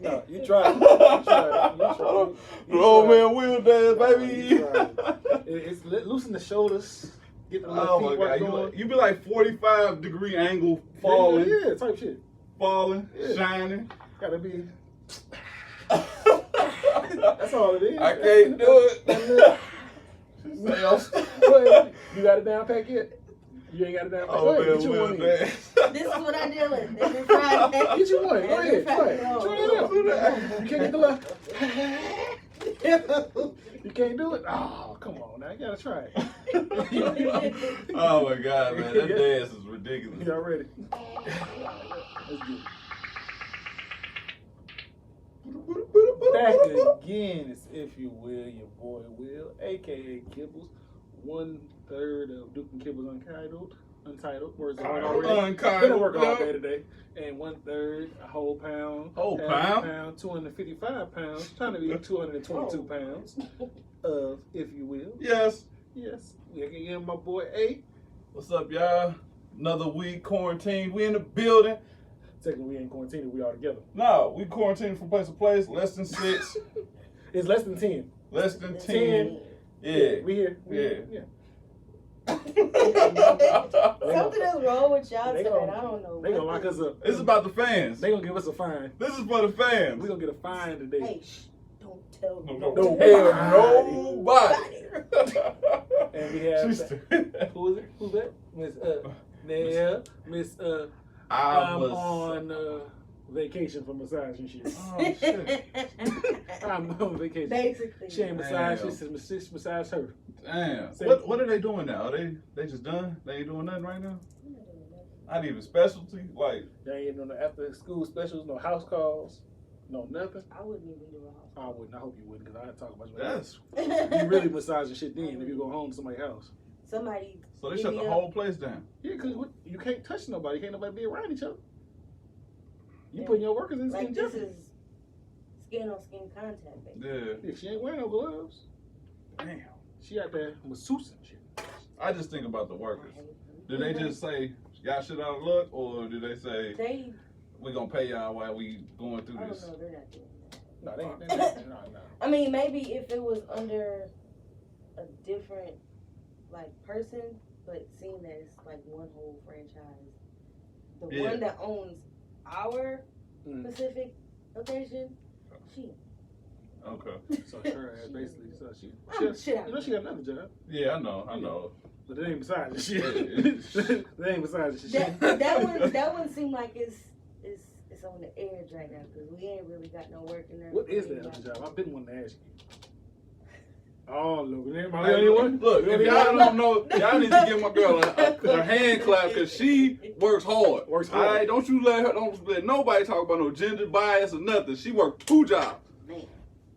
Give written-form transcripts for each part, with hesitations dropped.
No, you try it. The old man wheel dance, baby. It's loosen the shoulders. Get the Oh feet my work God, going. you be like 45-degree angle falling, Yeah, type shit. falling, shining. Gotta be. That's all it is. I can't do it. You got it down pat yet? You ain't got it down pat. Oh Go ahead, man, get you wheel one in. dance. This is what I deal with every Friday. Get you one. Go ahead. Try it. No. Try it out. You can't get the left. You can't do it? Oh, come on now. You gotta try it. Oh my God, man, that dance is ridiculous. Y'all ready? Let's get it. Back again is, if you will, your boy Will, aka Kibbles. 1/3 of Duke and Kibbles Untitled. Words are hard already. Been at work all day today. And 1/3, a whole pound. Whole half pound? a pound, 255 pounds. Trying to be 222 pounds of, if you will. Yes. Yes. We again, my boy A. What's up, y'all? Another week quarantined. We in the building. Technically, we ain't quarantined. We all together. No, we quarantined from place to place. Less than 6. It's less than 10. Less than 10. Yeah. We here. Yeah. Something is wrong with y'all They tonight. gonna- I don't know. They gonna lock us up. It's about the fans. They gonna give us a fine. This is for the fans. We gonna get a fine today. Hey, don't tell me. Don't Nobody. nobody. And we have She's- who is it? Who's that? Miss Nell. Miss I I'm was on vacation for massage and shit. Oh shit. I'm on vacation. Basically. She ain't massage. Damn. She says massage her. Damn. Say- What are they doing now? They just done? They ain't doing nothing right now? Not even specialty? Like, They ain't no after school specials, no house calls, no nothing. I wouldn't even do a I wouldn't. I hope you wouldn't, because I talk about you. that's house. You really massaging shit then if you go home to somebody's house. Somebody. so they shut the whole place down. Yeah, because you can't touch nobody. Can't nobody be around each other. You putting your workers in Like, this jeopardy. is skin on skin contact, baby. Yeah. Yeah, she ain't wearing no gloves. Damn. She out there masseusing shit. I just think about the workers. Did they just say y'all shit out of luck, or did they say They. we gonna pay y'all while we going through I don't this? know. They're not doing that. No, they ain't. No. I mean, maybe if it was under a different like person, but seeing that it's like one whole franchise, the Yeah. one that owns our Mm. Pacific location, she. Okay. So her ass basically. So she Shit out. you know she got another job, Yeah, I know. but it ain't massaging shit. Yeah. They ain't massaging shit. That one seemed like it's on the edge right now because we ain't really got no work in there. What is that other job? I've been wanting to ask you. Oh, look, am I Hey, the only one? Look, if y'all don't know, y'all need to give my girl a hand clap because she works hard. Works hard. All right, don't let nobody talk about no gender bias or nothing. She worked 2 jobs. Man.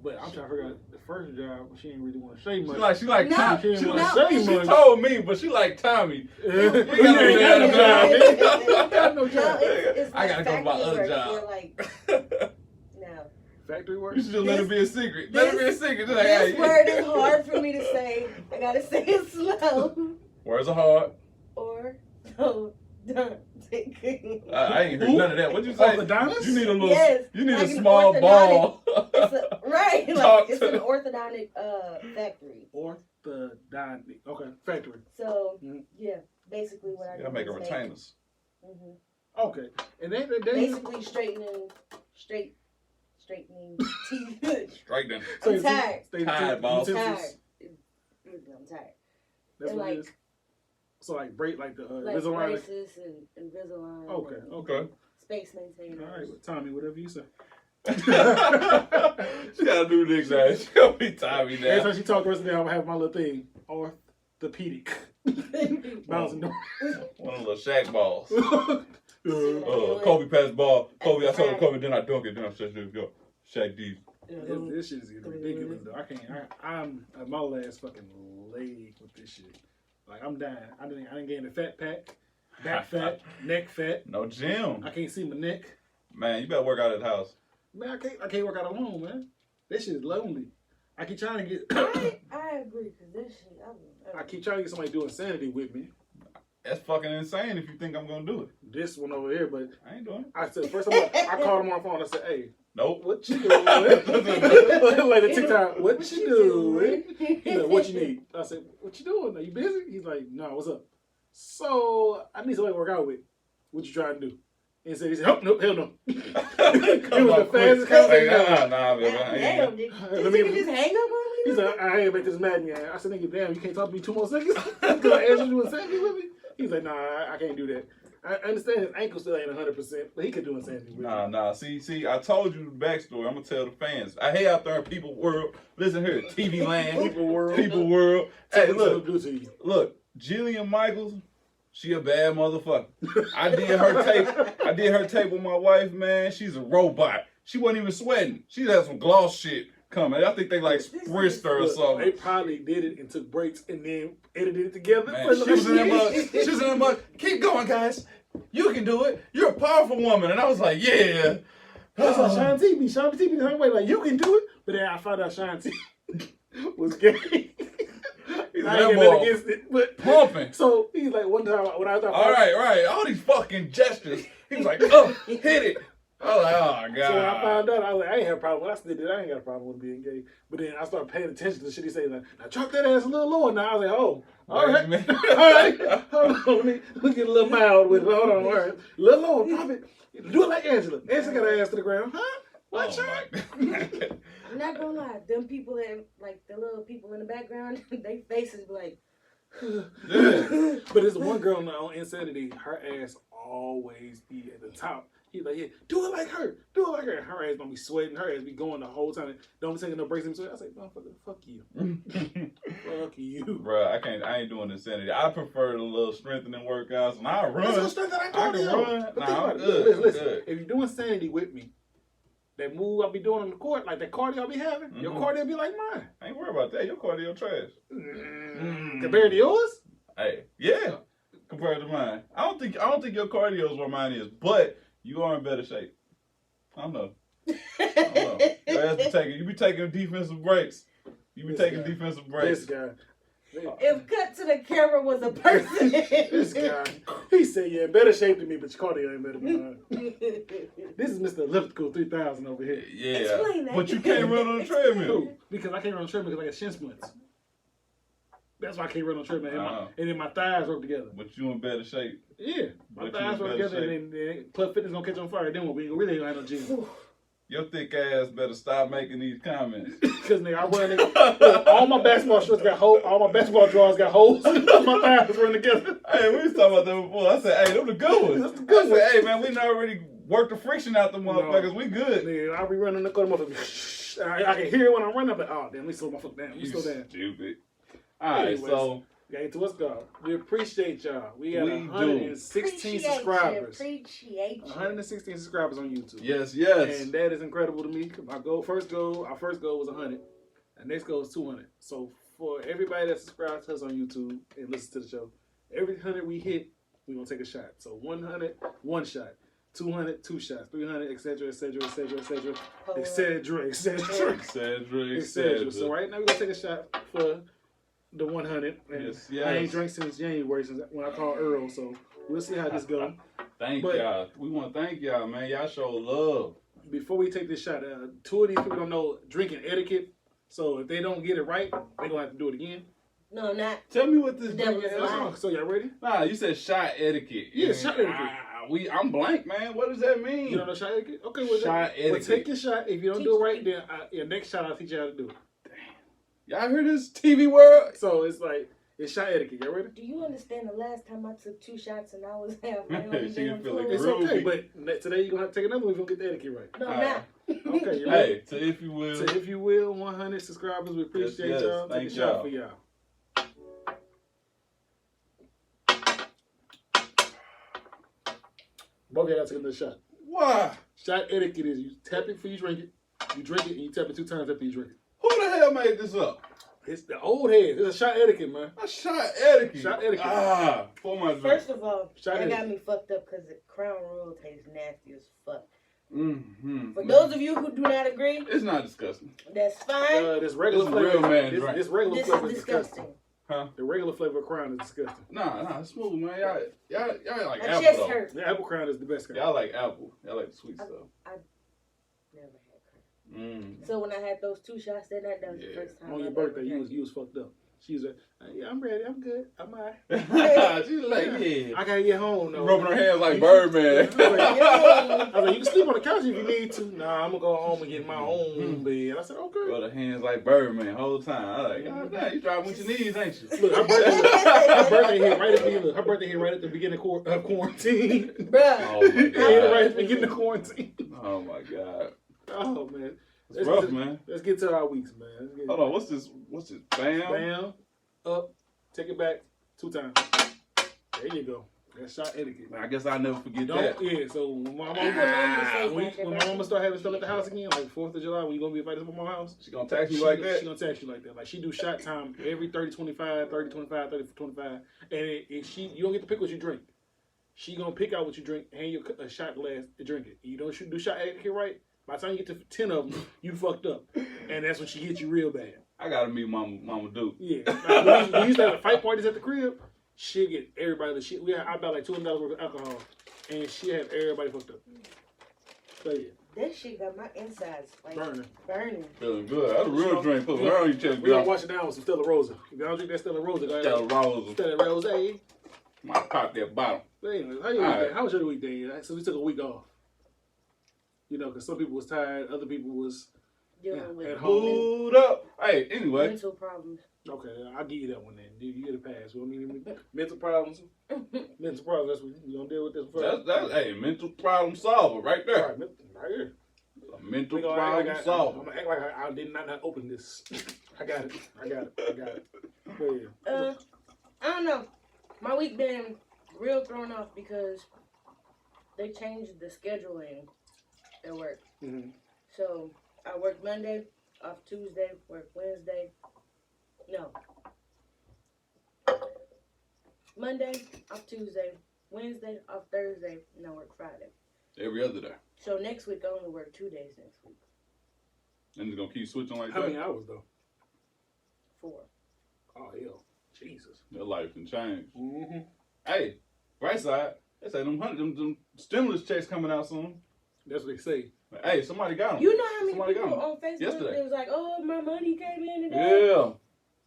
But I'm trying to figure out the first job. She ain't really want to say much. She like No, Tommy. she She, ain't no, want to say she much. told me, but she like Tommy. You We ain't got no got no damn job. job. You ain't got no No, job. it's I gotta go to my factory other work job. for, like, no. Factory work. You should just let it be a secret. Let it be a secret. Just like, This hey, word is hard for me to say. I gotta say it slow. Words are hard. Or don't take it. I ain't heard none of that. What'd you say? Orthodontist? You need a little. Yes, You need like a an small ball. It's a, right, Talk like it's to- an orthodontic factory. Orthodontic. Okay, factory. So Mhm. yeah, basically what I do I make is retainers. Mhm. Okay, and they Basically straightening teeth. Right then. I'm tired. Tired, boss. I'm Utensils. tired. I'm tired. That's And what like- it is. So like break like the Like Invisalign. braces and Invisalign. Okay, and okay. Space maintainers. All right, well, Tommy, whatever you say. She gotta do this, man. She gonna be Tommy Every now. time she talk the rest of the day, I'm gonna have my little thing. Orthopedic. Bouncing door. One of the little Shaq balls. This Kobe passed the ball. Kobe, I told her Kobe, then I dunk it. Then I said, go. Shaq D. this shit is getting ridiculous though. I can't. I'm at my last fucking leg with this shit. Like I'm dying. I didn't get in the fat pack, back fat, neck fat. No gym. I can't see my neck. Man, you better work out at the house. Man, I can't work out alone, man. This shit is lonely. I keep trying to get. I agree, because this shit, I keep trying to get somebody to do insanity with me. That's fucking insane if you think I'm gonna do it. This one over here, but I ain't doing it. I said first time I called him on the phone. I said, "Hey, Nope. what you doing?" Like the TikTok, what you doing? He's like, "What you need?" I said, "What you doing? Are you busy?" He's like, "No, what's up?" So I need somebody to work out with. What you trying to do? And he said, "Oh, nope, hell no." It was the fastest conversation. Nah, Damn, did you just hang up on me? He's like, "I ain't make this mad, man." I said, "Nigga, damn, you can't talk to me 2 more seconds?" Because I asked you to do insanity with me. He's like, "Nah, I can't do that." I understand his ankle still ain't 100%, but he could do insanity with me. Nah. See, I told you the backstory. I'm gonna tell the fans. I hate out there in People World. Listen here, TV Land, People World. Hey, What look, do to you? look, Jillian Michaels, she a bad motherfucker. I did her tape with my wife, man. She's a robot. She wasn't even sweating. She had some gloss shit coming. I think they like spritzed her or They something. probably did it and took breaks and then edited it together. Man, she was in that mug. She was in that mug. Keep going, guys. You can do it. You're a powerful woman. And I was like, yeah. That's how Sean T be. Sean T be the same way. Like, you can do it. But then I found out Sean T was gay. I ain't got nothing against it. But Pumping. so he's like, one time when I was All right. All these fucking gestures. He was like, oh, hit it. I was like, oh, God. So when I found out, I was like, I ain't have a problem. When I still did, I ain't got a problem with being gay. But then I started paying attention to the shit he said. Like, now drop that ass a little lower. Now I was like, oh, all right. Man. All right. Hold on. Let me get a little mild with it. Hold on. All right. A little lower. Drop it. Do it like Angela. Angela got her ass to the ground. Huh? What, Sean? I'm not gonna lie. Them people that, like, the little people in the background, they faces be like, Yeah. But there's one girl on Insanity, her ass always be at the top. He's like, yeah, do it like her. Do it like her. Her ass gonna be sweating. Her ass be going the whole time. Don't be taking no breaks in between. I say, motherfucker, fuck you. Fuck you. Bruh, I ain't doing insanity. I prefer the little strengthening workouts, and I run. That's no strength that I I can cardio. run. But Nah, think about I'm it. good. Listen, I'm good. if you're doing Insanity with me, that move I be doing on the court, like that cardio I be having, your cardio be like mine. I ain't worried about that. Your cardio trash. Compared to yours? Hey, yeah. Compared to mine. I don't think your cardio is where mine is, but you are in better shape. I don't know. You be taking defensive breaks. Defensive breaks. This guy. if cut to the camera was a person. This guy. He said, yeah, better shape than me, but your cardio ain't better than mine. This is Mr. Elliptical 3000 over here. Yeah. Explain that. But you can't run on a treadmill. Who? Because I can't run on treadmill because I got shin splints. That's why I can't run on treadmill. And then my thighs work together. But you in better shape. Yeah. My But you thighs in work better together and then Club Fitness gonna catch on fire. Then we really ain't gonna have no gym. Your thick ass better stop making these comments. Because nigga, I run nigga. All my basketball shorts got holes. All my basketball drawers got holes. My thighs run together. Hey, we was talking about that before. I said, hey, them the good ones. That's the good I said, hey, man, we done already worked the friction out the motherfuckers. We good. Nigga, I'll be running the corner, motherfucker. I can hear it when I'm running. I'm like, oh, damn, let me slow my foot down. Let me slow down. Stupid. All right, Anyways, so got into what's called. We appreciate y'all. We got We 116 subscribers. Appreciate you. 116 subscribers on YouTube. yes. And that is incredible to me. Our first goal was 100. Our next goal is 200. So for everybody that subscribes to us on YouTube and listens to the show, every 100 we hit, we're going to take a shot. So 100, one shot. 200, two shots. 300, etc., etc., etc., etc., etc., etc. So right now we're going to take a shot for the 100. And Yes. I ain't drank since January, since when I called Earl. So we'll see how this goes. Thank y'all. We want to thank y'all, man. Y'all show love. Before we take this shot, two of these people don't know drinking etiquette. So if they don't get it right, they're going to have to do it again. No, not. Tell me what this The devil drink is is. lying. So y'all ready? Nah, you said shot etiquette. Yeah, shot etiquette. I'm blank, man. What does that mean? You don't know shot etiquette? Okay, well, Shot well, etiquette. take your shot. If you don't do it right, then your next shot, I'll teach you how to do it. Y'all hear this TV world? So it's like, it's shot etiquette. Y'all ready? Do you understand the last time I took 2 shots and I was halfway on the She damn feel like floor? It's Groovy. okay, but today you're going to have to take another one if you don't get the etiquette right. No, All I'm right. not. Okay, you ready? Hey, so if you will. So if you will, 100 subscribers, we appreciate Yes, y'all. Take thank a shot y'all. for y'all. Both of y'all gotta take another shot. Why? Shot etiquette is you tap it before you drink it. You drink it and you tap it 2 times after you drink it. Who the hell made this up? It's the old head. It's a shot etiquette, man. A shot etiquette. Shot etiquette. Ah, for my drink. First of all, Shot that it. got me fucked up because the Crown Royal tastes nasty as fuck. Mm-hmm. For those of you who do not agree, It's not disgusting. that's fine. This regular This flavor. real man This drink. regular This flavor is is disgusting. disgusting. Huh? The regular flavor of Crown is disgusting. Nah, it's smooth, man. Y'all like My apple chest though. hurt. The apple Crown is the best kind. Y'all like apple. Y'all like the sweet stuff. Never had Crown. Mm. So when I had those 2 shots that night, that was the Yeah. first time. On your I've ever birthday, drank. you was fucked up. She was like, yeah, I'm ready. I'm good. I'm all right. She's like, yeah. I gotta get home though. Rubbing her hands like Birdman. I was like, you can sleep on the couch if you need to. Nah, I'm gonna go home and get in my own bed. I said, okay. Rub her hands like Birdman whole time. I like, God damn, you driving with your knees, ain't you? Look, her birthday hit right at the beginning of quarantine. Bruh. Oh my It hit God. right at the beginning of quarantine. Oh my God. Oh man, It's rough, man. Let's get to our weeks, man. Let's get Hold on, what's this? Bam? Bam, up, take it back 2 times. There you go. That's shot etiquette. I guess I'll never forget Don't, that. yeah, so when my People normally say mama, that, when my mama start having stuff at the house again, like 4th of July, when you gonna be invited to my house, She gonna text me like She that? gonna text you like that. Like she do shot time every 30-25, 30-25, 30-25. And you don't get to pick what you drink. She gonna pick out what you drink, hand you a shot glass to drink it. You don't do shot etiquette right. By the time you get to 10 of them, you fucked up. And that's when she gets you real bad. I gotta meet Mama Duke. Yeah. Like, we used to have fight parties at the crib. She'd get everybody the shit. I bought like $200 worth of alcohol. And she had everybody fucked up. So yeah. That shit got my insides like burning. Feeling good. That's a real drink. Put it around your chest, We gonna girl. wash it down with some Stella Rosa. If y'all don't drink that Stella Rosa, go Stella ahead. Rosa. Stella Rosa. Might pop that bottle. But anyways, how your All week? right. How was your weekday? So we took a week off. You know, because some people was tired, other people was Dealing with at home. Hold up. Hey, anyway. mental problems. Okay. I'll give you that one then. You get a pass. Well, I mean, mental problems. Mental problems. That's what you gonna deal with this first. That's hey, mental problem solver right All there. right, right here. A mental We gonna act problem like solver. I'm gonna act like I did not open this. I got it. But yeah. I don't know. My week been real thrown off because they changed the scheduling at work. Mm-hmm. So I work Monday, off Tuesday, work Wednesday. No. Monday, off Tuesday, Wednesday, off Thursday, and I work Friday. Every other day. So next week I only work 2 days next week. And it's gonna keep switching like How that. many hours though? 4. Oh hell, Jesus. Their life can change. Mm-hmm. Hey, right side. They say them stimulus checks coming out soon. That's what they say. But, hey, somebody got them. You know how many Somebody people got 'em. on Facebook Yesterday. that was like, oh, my money came in today. Yeah. And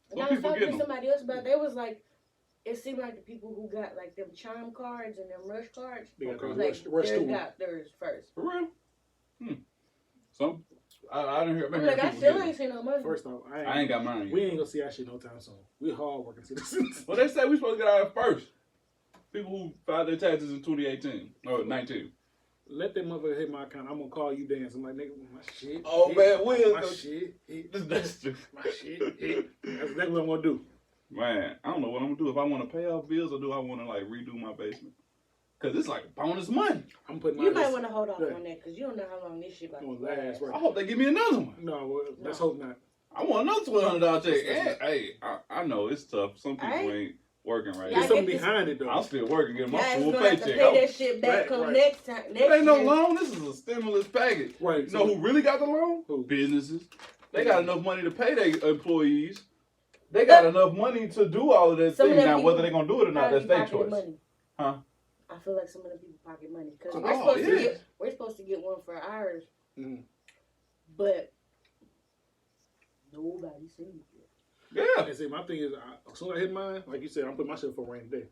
Some I was people talking get to 'em. somebody else about it. They was like, it seemed like the people who got like them chime cards and them rush cards, They got it was the like rush to theirs 'em. got theirs first. For real? Some. I didn't hear. I'm like, I still ain't seen no money. First off, I ain't got mine We yet. ain't gonna see our shit no time soon. We hard working citizens. Well, they say we supposed to get out first. People who filed their taxes in 2018 or 19. Let that motherfucker hit my account. I'm gonna call you dance. I'm like, nigga, my shit. Oh, hit. man, Will. My shit. Hit. That's true. My shit. Hit. That's exactly what I'm gonna do. Man, I don't know what I'm gonna do. If I want to pay off bills or do I want to like redo my basement? Cause it's like bonus money. I'm putting You my might want to hold off Yeah. on that because you don't know how long this shit about Gonna to last, last. right. I hope they give me another one. No, well, let's No. hope not. I want another $1,200 check. And, hey, I know it's tough. Some people Aight. ain't working right Yeah, There's now. something get this- behind it though. I'm still working, getting my Guys full gonna have to paycheck. pay that shit back Right, come right. next time. Next It ain't no year. loan. This is a stimulus package. Right. You know who really got the loan? Who? Businesses. They got enough money to pay their employees. They got enough money to do all of that Some of thing. them Now, whether people they're gonna do it or not, that's Probably their pocketed choice. money. Huh? I feel like some of the people pocket money because Oh, yeah. we're supposed to get one for ours, Mhm. but nobody seen it. Yeah. And see, my thing is, as soon as I hit mine, like you said, I'm putting my shit for a rainy day.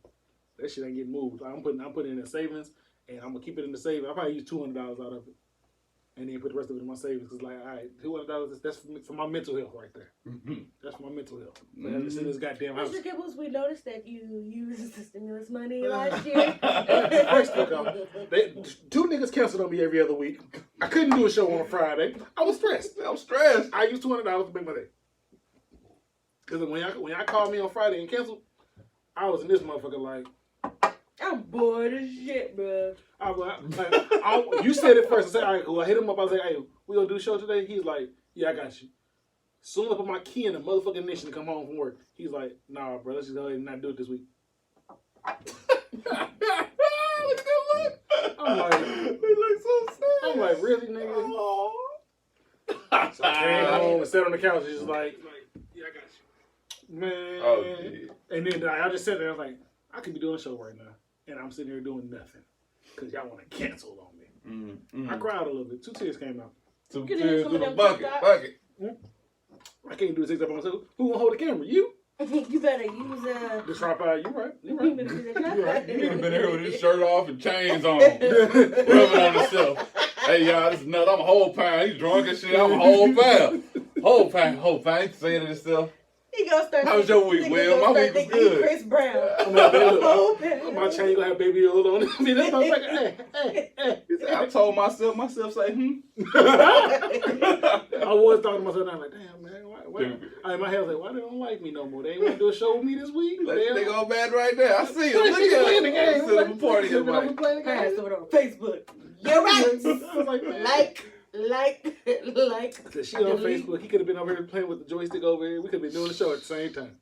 That shit ain't getting moved. I'm putting it in the savings, and I'm gonna keep it in the savings. I'll probably use $200 out of it, and then put the rest of it in my savings. Cause like, all right, $200, that's for my mental health right there. Mhm. That's for my mental health. I have to sit in this goddamn house. Mr. Kibbles, we noticed that you used the stimulus money last year. First of all, two niggas canceled on me every other week. I couldn't do a show on a Friday. I was stressed. I'm stressed. I used $200 to make my day. Cause when y'all called me on Friday and canceled, I was in this motherfucker like. I'm bored as shit, bro. I was like, you said it first. I said, all right, cool. I hit him up. I was like, hey, we gonna do a show today? He's like, yeah, I got you. Soon as I put my key in the motherfucking ignition to come home from work, he's like, nah, bro, let's just go ahead and not do it this week. Look at that look. I'm like, He looks so sad. I'm like, really, nigga? Oh. So I came home and sat on the couch and just like, yeah, I got you. Man. Oh, yeah. And then I just sat there. I was like, I could be doing a show right now, and I'm sitting here doing nothing because y'all want to cancel on me. I cried a little bit. 2 tears came out. 2 Get in tears some to of the them bucket. TikToks. I can't do a TikTok by myself. Who gonna hold the camera? You? You better use The tripod. You right. You You right. better use a You tripod. nigga been here with his shirt off and chains on, rubbing on himself. Hey y'all, this is nuts. I'm a whole pound. He's drunk and shit. I'm a whole pound. Whole pound. He's saying to himself. He gonna start. How was your week, nigga Will? gonna My start week was thinking he good. Chris Brown. I'm like, baby, look, Oh, my chain gonna have baby oil on it. I mean, that's what I was like, hey. He said, I told myself say, I was talking to myself, and I'm like, damn, man. Why? I in my head, I was like, why they don't like me no more? They ain't want to do a show with me this week? they go bad right there. I see him. Look Playing the at game. him. Sit up a party. Playing Like, the Parents game. do it on Facebook. You're right. I was like, man. like. So she on Facebook. He could have been over here playing with the joystick over here. We could have been doing the show at the same time.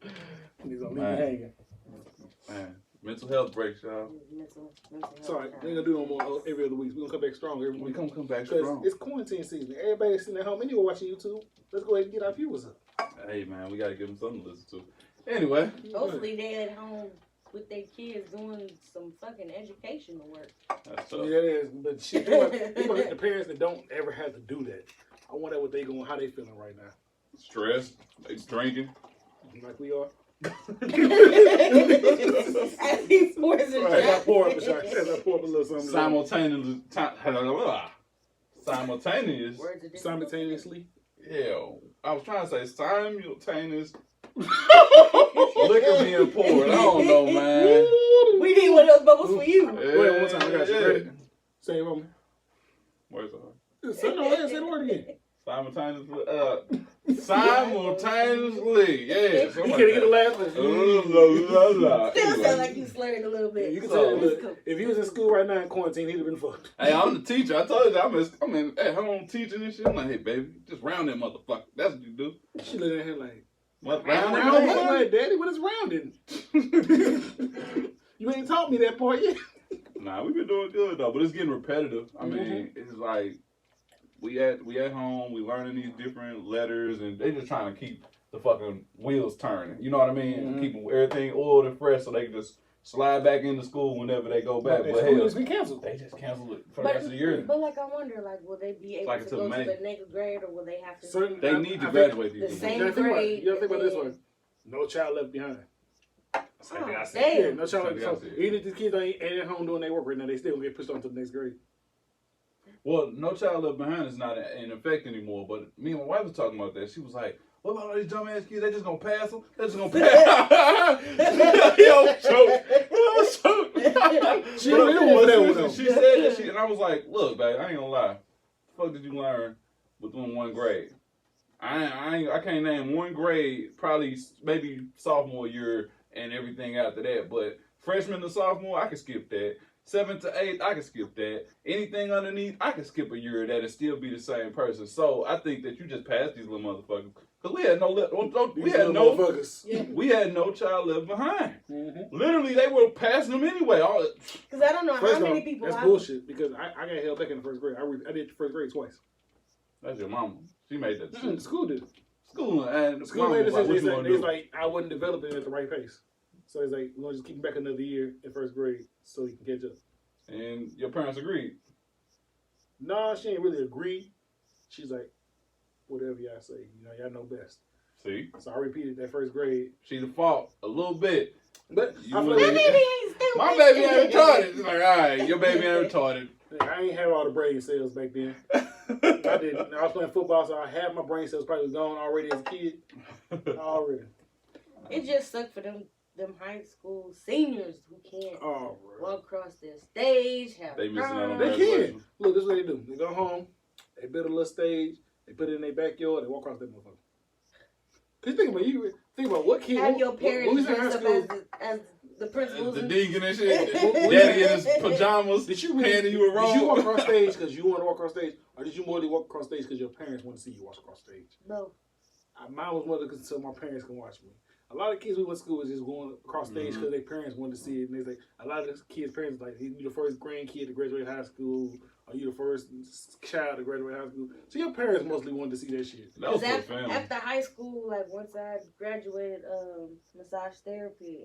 He's gonna leave me Man. hanging. man, mental health breaks, y'all. Mental Sorry, we ain't gonna do no more every other week. We're gonna come back strong every We week. come back Because strong. it's quarantine season. Everybody's sitting at home anyway watching YouTube. Let's go ahead and get our viewers up. Hey man, we gotta give them something to listen to. Anyway, Hopefully they're at home with their kids doing some fucking educational work. that's Yeah, tough. that is. But shit, think about the parents that don't ever have to do that. I wonder what they going, how they feeling right now. Stress, they drinking. Like we are. As he pours it Right, I down. pour up a shot. I pour up a little something. Simultaneous. Words of discipline. Simultaneously. Yeah, I was trying to say simultaneous liquor being poured. I don't know, man. We need one of those bubbles for you. Go ahead, one time. I got you. Yeah. Ready? Say it, Roman. Where's the Say the word again. simultaneously? Simultaneously, yeah. You can't get the last one. Still sound like you slurred a little bit. You can So, tell. Look, if he was in school right now in quarantine, he'd have been fucked. Hey, I'm the teacher. I told you I'm at home teaching and shit. I'm like, hey, baby, just round that motherfucker. That's what you do. She looked at him like, What, round, round, I'm like, Daddy, what is rounding? You ain't taught me that part yet. Nah, we've been doing good though, but it's getting repetitive. I mean, it's like we at home, we learning these different letters, and they just trying to keep the fucking wheels turning. You know what I mean? Mm-hmm. Keep everything oiled and fresh so they can just slide back into school whenever they go back. But School hell, is been canceled. they just canceled it for the rest of the year. But like I wonder, like, will they be able Like to until go May. to the next grade, or will they have to? Certain, They need to I think- graduate these the people. same You gotta think about it. grade You gotta think about this and one. No child left behind. Same thing I Oh, said. damn. Yeah, no child left Same thing I behind. said. Even if these kids ain't at home doing their work right now, they still gonna get pushed on to the next grade. Well, No Child Left Behind is not in effect anymore. But me and my wife was talking about that. She was like, "What about all these dumbass kids? They just gonna pass them? They just gonna pass?" Yo, choke. She really was that one, though. She said that shit, and I was like, "Look, babe, I ain't gonna lie. The fuck did you learn within one grade? I can't name one grade. Probably maybe sophomore year and everything after that. But freshman to sophomore, I could skip that. 7th to 8th, I can skip that. Anything underneath, I can skip a year of that and still be the same person. So I think that you just passed these little motherfuckers because we had motherfuckers. we had no child left behind. Mm-hmm. Literally, they were passing them anyway. Because I don't know First how many off, people. that's bullshit because I got held back in the first grade. I did first grade twice. That's your mama. She made that The decision. school did. School and The school mama made was a like, decision. what you gonna It's do? like I wasn't developing at the right pace. So it's like, we're going to just keep him back another year in first grade so he can catch up. And your parents agreed. No, she ain't really agree. She's like, whatever y'all say, y'all know best. See, So I repeated that first grade. she's the fault a little bit. But You I feel would- My like baby ain't stupid. My baby ain't retarded. It's like, all right, your baby ain't retarded. I ain't have all the brain cells back then. I didn't. I was playing football, so I had my brain cells probably gone already as a kid. Already. It just sucked for them high school seniors who can't Already. walk across their stage. Have They missing out on They prom. can. Look, this is what they do. They go home, they build a little stage, they put it in their backyard, they walk across that motherfucker. Cause think about what kid. Have your what parents we was in high dressed up school, as the principals. The and- deacon and shit. What- Daddy in his pajamas. Did you really, handing you a roll. Did you walk across stage because you want to walk across stage, or did you more walk across stage because your parents want to see you walk across stage? No. Mine was more because so my parents can watch me. a lot of kids we went to school was just going across stage because their parents wanted to see it. And they like, a lot of the kids' parents like, you the first grandkid to graduate high school, or you the first child to graduate high school. So your parents mostly wanted to see that shit. That was for the family. After high school, like once I graduated massage therapy,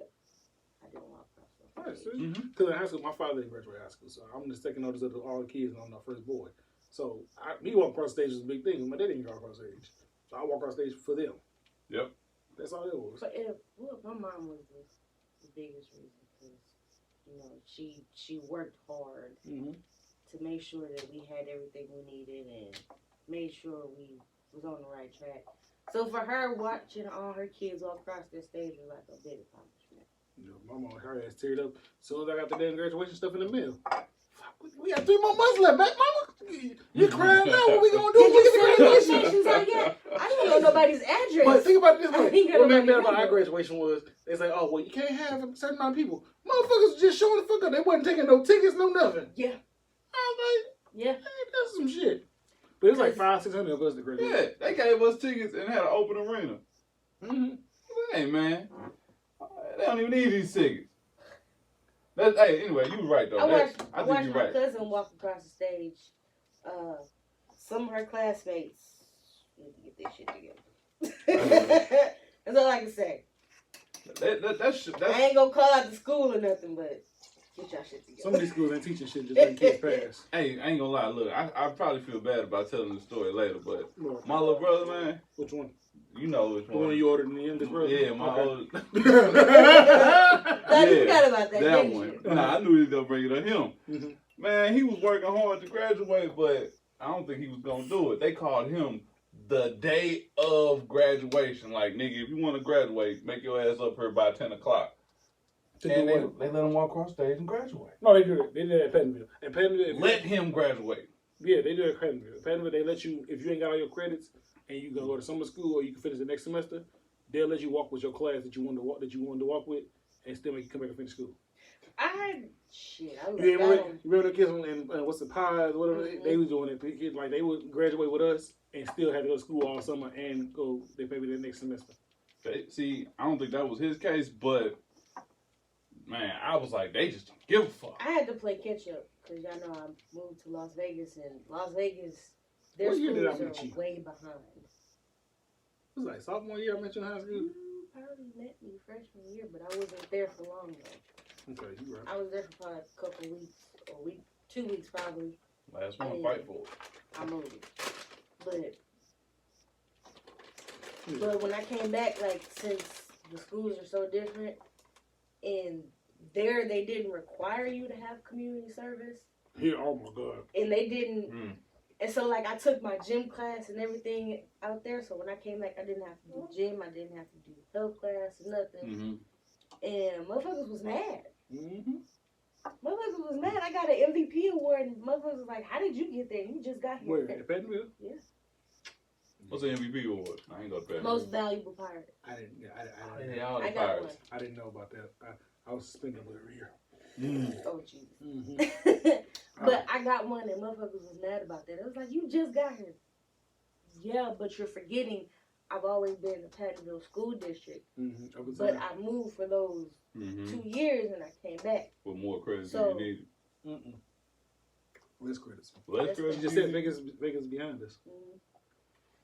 I didn't walk across the stage. Because in high school, my father didn't graduate high school, so I'm the second oldest of all the kids, and I'm the first boy. So me walking across the stage was a big thing. My dad didn't go across the stage, so I walk across the stage for them. Yep. That's all it was. But my mom was the biggest reason because she worked hard to make sure that we had everything we needed and made sure we was on the right track. So for her, watching all her kids walk across the stage was like a big accomplishment. My mom, her ass teared up as soon as I got the damn graduation stuff in the mail. We got 3 more months left, back, mama. You crying now? What we gonna do? Did you send invitations out yet? I don't know nobody's address. But think about it this way. What made me mad about our address. graduation was they say, oh, well, you can't have a certain amount of people. Motherfuckers just showing the fuck up. They wasn't taking no tickets, no nothing. Yeah. I was Yeah. like, hey, that's some shit. But it was like 500-600 of us to graduate. Yeah, they gave us tickets and had an open arena. Hey, man. They don't even need these tickets. Hey, anyway, you were right, though. I I watched think my you're right. cousin walk across the stage. Some of her classmates need to get their shit together. That's all I can say. That's I ain't gonna call out the school or nothing, but get y'all shit together. Some of these schools ain't teaching shit, just letting kids pass. Hey, I ain't gonna lie. Look, I probably feel bad about telling the story later, but No. my little brother, man, Which one? you know which The one one. you ordered in the youngest brother? Yeah, my Okay. old. I forgot about that. That didn't one. you? Nah, I knew he was gonna bring it on him. Mhm. Man, he was working hard to graduate, but I don't think he was gonna do it. They called him the day of graduation. Like, nigga, if you want to graduate, make your ass up here by 10 o'clock. And they let him walk across stage and graduate. No, they did it. They did it at Pattonville. At Pattonville, Let him graduate. yeah, they do it at Pattonville. At Pattonville, they let you, if you ain't got all your credits and you gonna go to summer school or you can finish the next semester, they'll let you walk with your class that you wanted to walk with, and still make you come back and finish school. I You remember the kids and what's the pies, whatever they was doing it. Kids, like they would graduate with us and still had to go to school all summer and go maybe the next semester. See, I don't think that was his case, but man, I was like, they just don't give a fuck. I had to play catch up because y'all know I moved to Las Vegas, and Las Vegas, their What year did I schools meet you? are way behind. It was like sophomore year I met you in high school. Probably met me freshman year, but I wasn't there for long though. Okay, you right. I was there for probably a couple weeks, or 2 weeks probably. Last one, fight for it. I moved, but when I came back, like since the schools are so different, and there they didn't require you to have community service, Here, oh my god. and they didn't. And so, like, I took my gym class and everything out there. So when I came back, I didn't have to do gym. I didn't have to do health class or nothing. And motherfuckers was mad. Motherfuckers was mad. I got an MVP award, and motherfuckers was like, "How did you get there? You just got here." Where? At Pattonville? Yeah. What's the MVP award? I ain't got that. Most valuable pirate. I didn't. all the I got pirates. I didn't know about that. I was suspended every year. Oh Jesus. But I got one, and motherfuckers was mad about that. It was like, you just got here. Yeah, but you're forgetting I've always been in the Pattonville School District. But I moved for those 2 years, and I came back. With more credits So- than you needed. Less credits. Less You credits. just said Vegas behind us.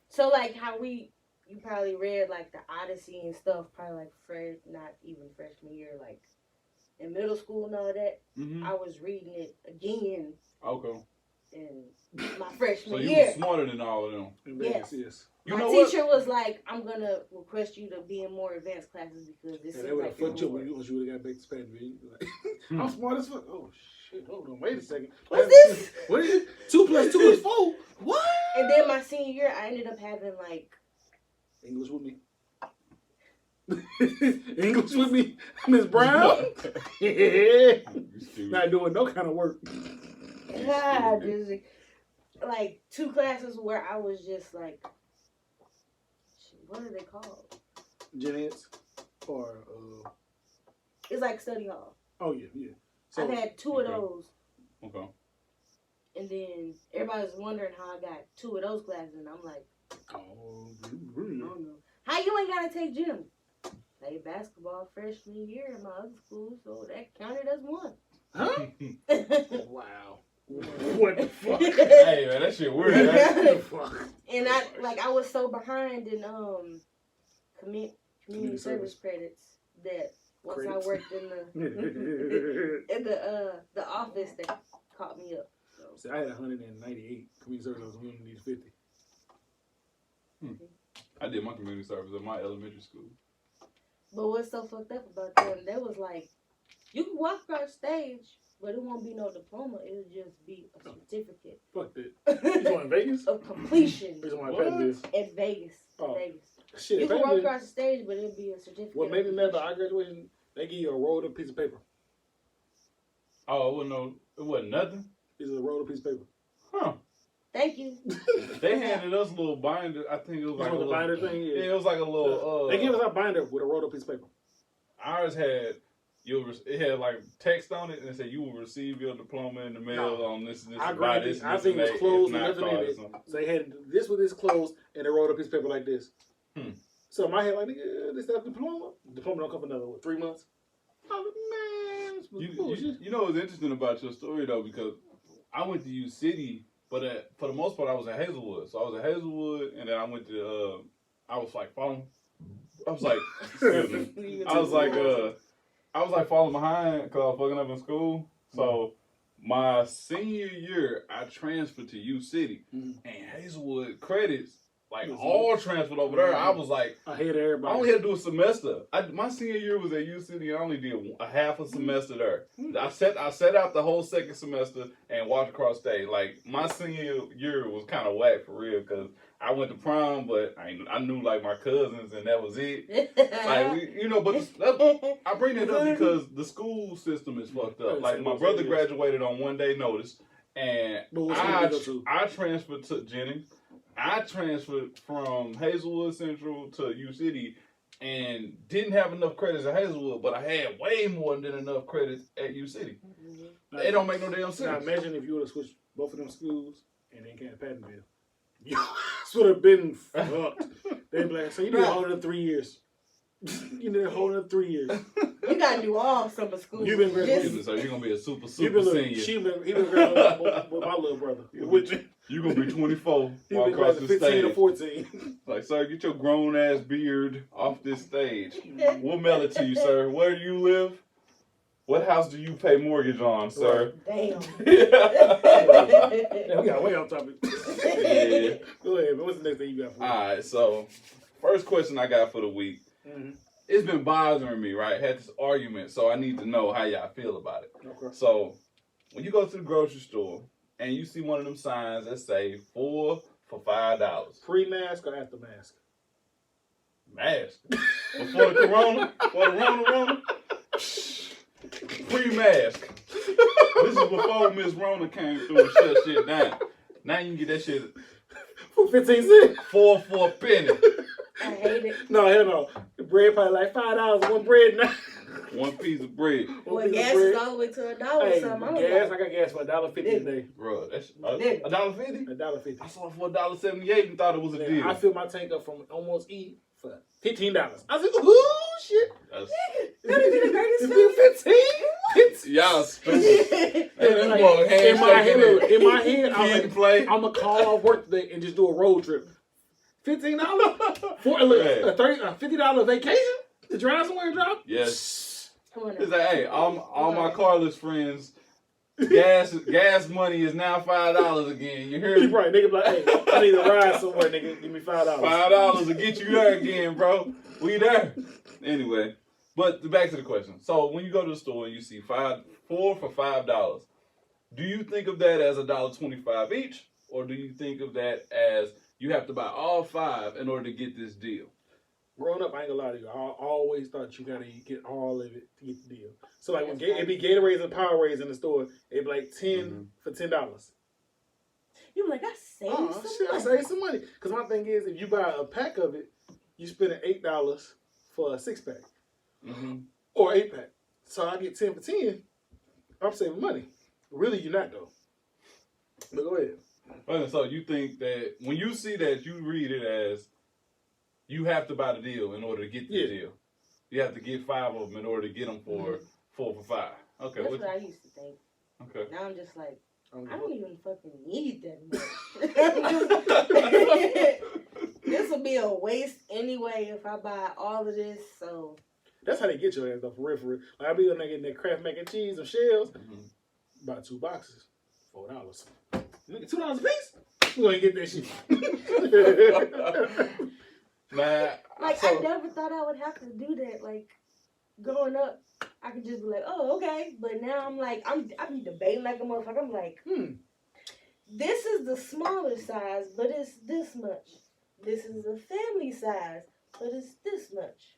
So, like, how you probably read, like, the Odyssey and stuff, probably, like, not even freshman year, like, in middle school and all that. I was reading it again Okay. in my freshman So you year. were smarter than all of them. In Vegas, yes. You My know teacher was like, I'm going to request you to be in more advanced classes because this Yeah, seems they would have like you're fucked you more. when you would have got back to Pattonville. You'd be like, I'm smart as fuck. Oh shit! Hold on, wait a second. What's this? What is it? 2 + 2 is 4. What? And then my senior year, I ended up having, like, English with me. English with me, Miss Brown. You stupid. Not doing no kind of work. just, like 2 classes where I was just like, shit, what are they called? Gen Eds or It's like study hall. oh yeah. I've had 2 of those, Okay. and then everybody's wondering how I got 2 of those classes, and I'm like, oh, I don't know. How you ain't gotta take gym? played basketball freshman year in my other school, so that counted as one. Huh? Wow. What the fuck? Hey man, that shit weird. What Right? the fuck? And I was so behind in community service credits that once I worked in the office, they caught me up. So. See, I had 198 community service. I was only needed 50. I did my community service at my elementary school. But what's so fucked up about them? They was like, you can walk across stage, but it won't be no diploma. It'll just be a certificate. Fuck that. You going in Vegas? Of completion Bitch, I What? want this. in Vegas. Oh. Vegas. Shit, You if can walk I across the stage, but it'll be a certificate. what of made me mad about completion. our graduation, they give you a rolled up piece of paper. Oh, it wasn't nothing. It's a rolled up piece of paper. Huh. Thank you. They handed us a little binder. I think it was like Like a the little, binder thing? Yeah, Yeah. it was like a little. They give us our binder with a rolled up piece of paper. Ours had it had like text on it and it said you will receive your diploma in the mail No. on this and this. I and by grabbed this it. and I this think and it was that, closed if and not nothing in card or it. something. So they had this with this closed and they rolled a piece of paper like this. Hmm. So in my head, like, nigga, this that diploma? Diploma don't come for another, 3 months? I'm like, man, this was bullshit. You know what's interesting about your story though, because I went to U City, but for the most part I was in Hazelwood. So I was in Hazelwood, and then I went to I was like following. I was like, excuse me. I was like falling behind because I was fucking up in school. So my senior year, I transferred to U City, and Hazelwood credits like all transferred over there. I was like, I hate everybody. I only had to do a semester. My senior year was at U City. I only did a half a semester there. I set out the whole second semester and walked across stage. Like my senior year was kind of whack for real because I went to prom, but I knew like my cousins and that was it. Like but I bring it up because the school system is fucked up. Like my brother graduated on 1 day notice, and I transferred to Jennings. I transferred from Hazelwood Central to U City and didn't have enough credits at Hazelwood, but I had way more than enough credits at U City. It don't make no damn sense. Now imagine if you would have switched both of them schools and then came to Pattonville. You would have been fucked. They'd be like, so you need to hold it up 3 years. You need to hold it up 3 years. You gotta do all summer school. You've been graduating. So you're gonna be a super He been senior. he been graduating with my little brother. You're gonna be 24 He walk been across graduating the 15 stage. or 14. Like, sir, get your grown ass beard off this stage. We'll mail it to you, sir. Where do you live? What house do you pay mortgage on, sir? Damn. Yeah, we got way off topic. Yeah. Go ahead, man. What's the next thing you got for me? Alright, so first question I got for the week. Mm-hmm. It's been bothering me, right? Had this argument, so I need to know how y'all feel about it. Okay. So, when you go to the grocery store and you see one of them signs that say 4 for $5. Pre-mask or after mask? Mask. Before the corona? For the Rona? Pre-mask. This is before Miss Rona came through and shut shit down. Now you can get that shit For 15 cents? 4 for a penny. I hate it. No, hell no. The bread probably like $5 one bread now. One piece of bread. Well, gas is all the way to $1 or Hey, something. gas, I got gas for $1.50 a day. Bro, that's Nigga. $1.50? $1.50. I saw it for $1.78 and thought it was a deal. I filled my tank up from almost E for $15. I said, ooh, shit. That's, That'd be the greatest It's feeling. been 15? y'all stupid. And Like, like, in my head, handshake in my head, I'm Kid like, play. I'm gonna call off work today and just do a road trip. $15 for a $50 vacation to drive somewhere and drive. Yes. Come on It's now. like, hey, all my carless friends, gas money is now $5 again. You hear You me? right, nigga. Be like, hey, I need to ride somewhere, nigga. Give me $5. $5 to get you there again, bro. We there. Anyway, but back to the question. So when you go to the store and you see 4 for $5, do you think of that as $1.25 each, or do you think of that as you have to buy all 5 in order to get this deal? Growing up, I ain't gonna lie to you. I always thought you gotta get all of it to get the deal. So like when it'd be Gatorades and Powerades in the store, it'd be like 10 for $10. You were like, I saved Oh some shit, I money. saved some money. Cause my thing is, if you buy a pack of it, you spend $8 for a 6-pack or 8-pack. So I get 10 for 10. I'm saving money. Really, you're not though. But go ahead. Okay, so you think that when you see that, you read it as you have to buy the deal in order to get the Yeah. deal. You have to get 5 of them in order to get them for 4 for $5. Okay. That's what I used to think. Okay. Now I'm just like, I I'm don't even fucking need that much. This will be a waste anyway if I buy all of this. So That's how they get your ass though, for real, for real. Like I be on there getting that Kraft mac and cheese and shells. Buy 2 boxes, $4. Nigga, $2 a piece? You ain't get that shit. Man, like I never thought I would have to do that. Like growing up, I could just be like, oh, okay. But now I'm like, I be debating like a motherfucker. I'm like, this is the smaller size, but it's this much. This is a family size, but it's this much.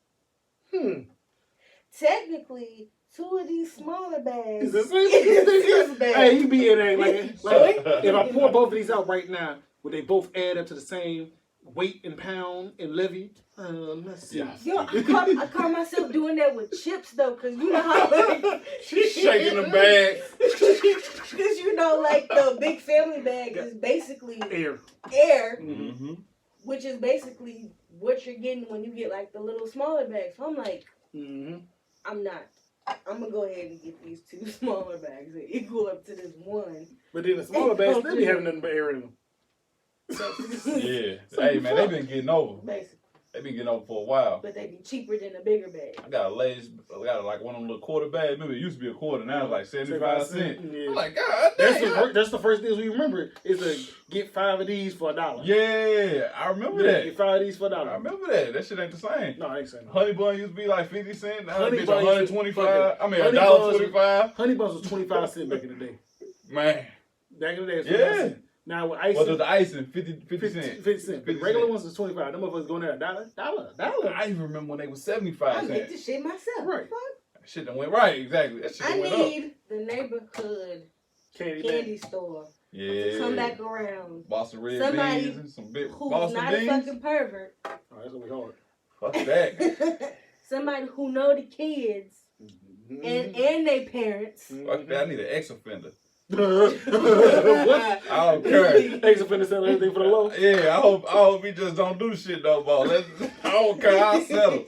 Technically, 2 of these smaller bags Is the same? is this bag. Hey, you be in there like if I pour both of these out right now, would they both add up to the same weight in pound and levy? Let's see. Yes. Yo, I caught myself doing that with chips though, cause you know how like, she's shaking the bag. Cause you know, like the big family bag is basically Air. Mm-hmm. which is basically what you're getting when you get like the little smaller bags. So I'm like, I'm gonna go ahead and get these 2 smaller bags that equal up to this one. But then the smaller bags still be having nothing but air in them. Yeah. Hey, man, they been getting over. Basically. They been getting over for a while. But they be cheaper than a bigger bag. I got like one of them little quarter bags. Remember, it used to be a quarter. Now it's like 75 cents. Yeah. I'm like, God damn. That's the first thing we remember is to get 5 of these for $1. Yeah, I remember that. Get 5 of these for $1. I remember that. That shit ain't the same. No, I ain't saying no. Honey bun used to be like 50 cents. Now Honey it's bun used to- $125. I mean, Honey $1.25. Honey buns was 25 cents back in the day. Man. Back in the day, it was Yeah. 25 cents. Now with icing, What does the icing? 50 cents. 50 cents. 50 Regular cents. ones was 25. Them motherfuckers going there $1. I even remember when they was I 75 make cents. this shit myself. Right. Fuck. That shit done went right. Exactly. That shit I done went up. need the neighborhood candy store to Yeah. come back around. Boston red Somebody beans and some big Who's Boston not beans. a fucking pervert. Oh, that's gonna be hard. Fuck that. Somebody who know the kids and their parents. Fuck that. I need an ex-offender. What? I don't care. Ex offender selling everything for the low. Yeah, I hope he just don't do shit no more. I don't care. I'll settle.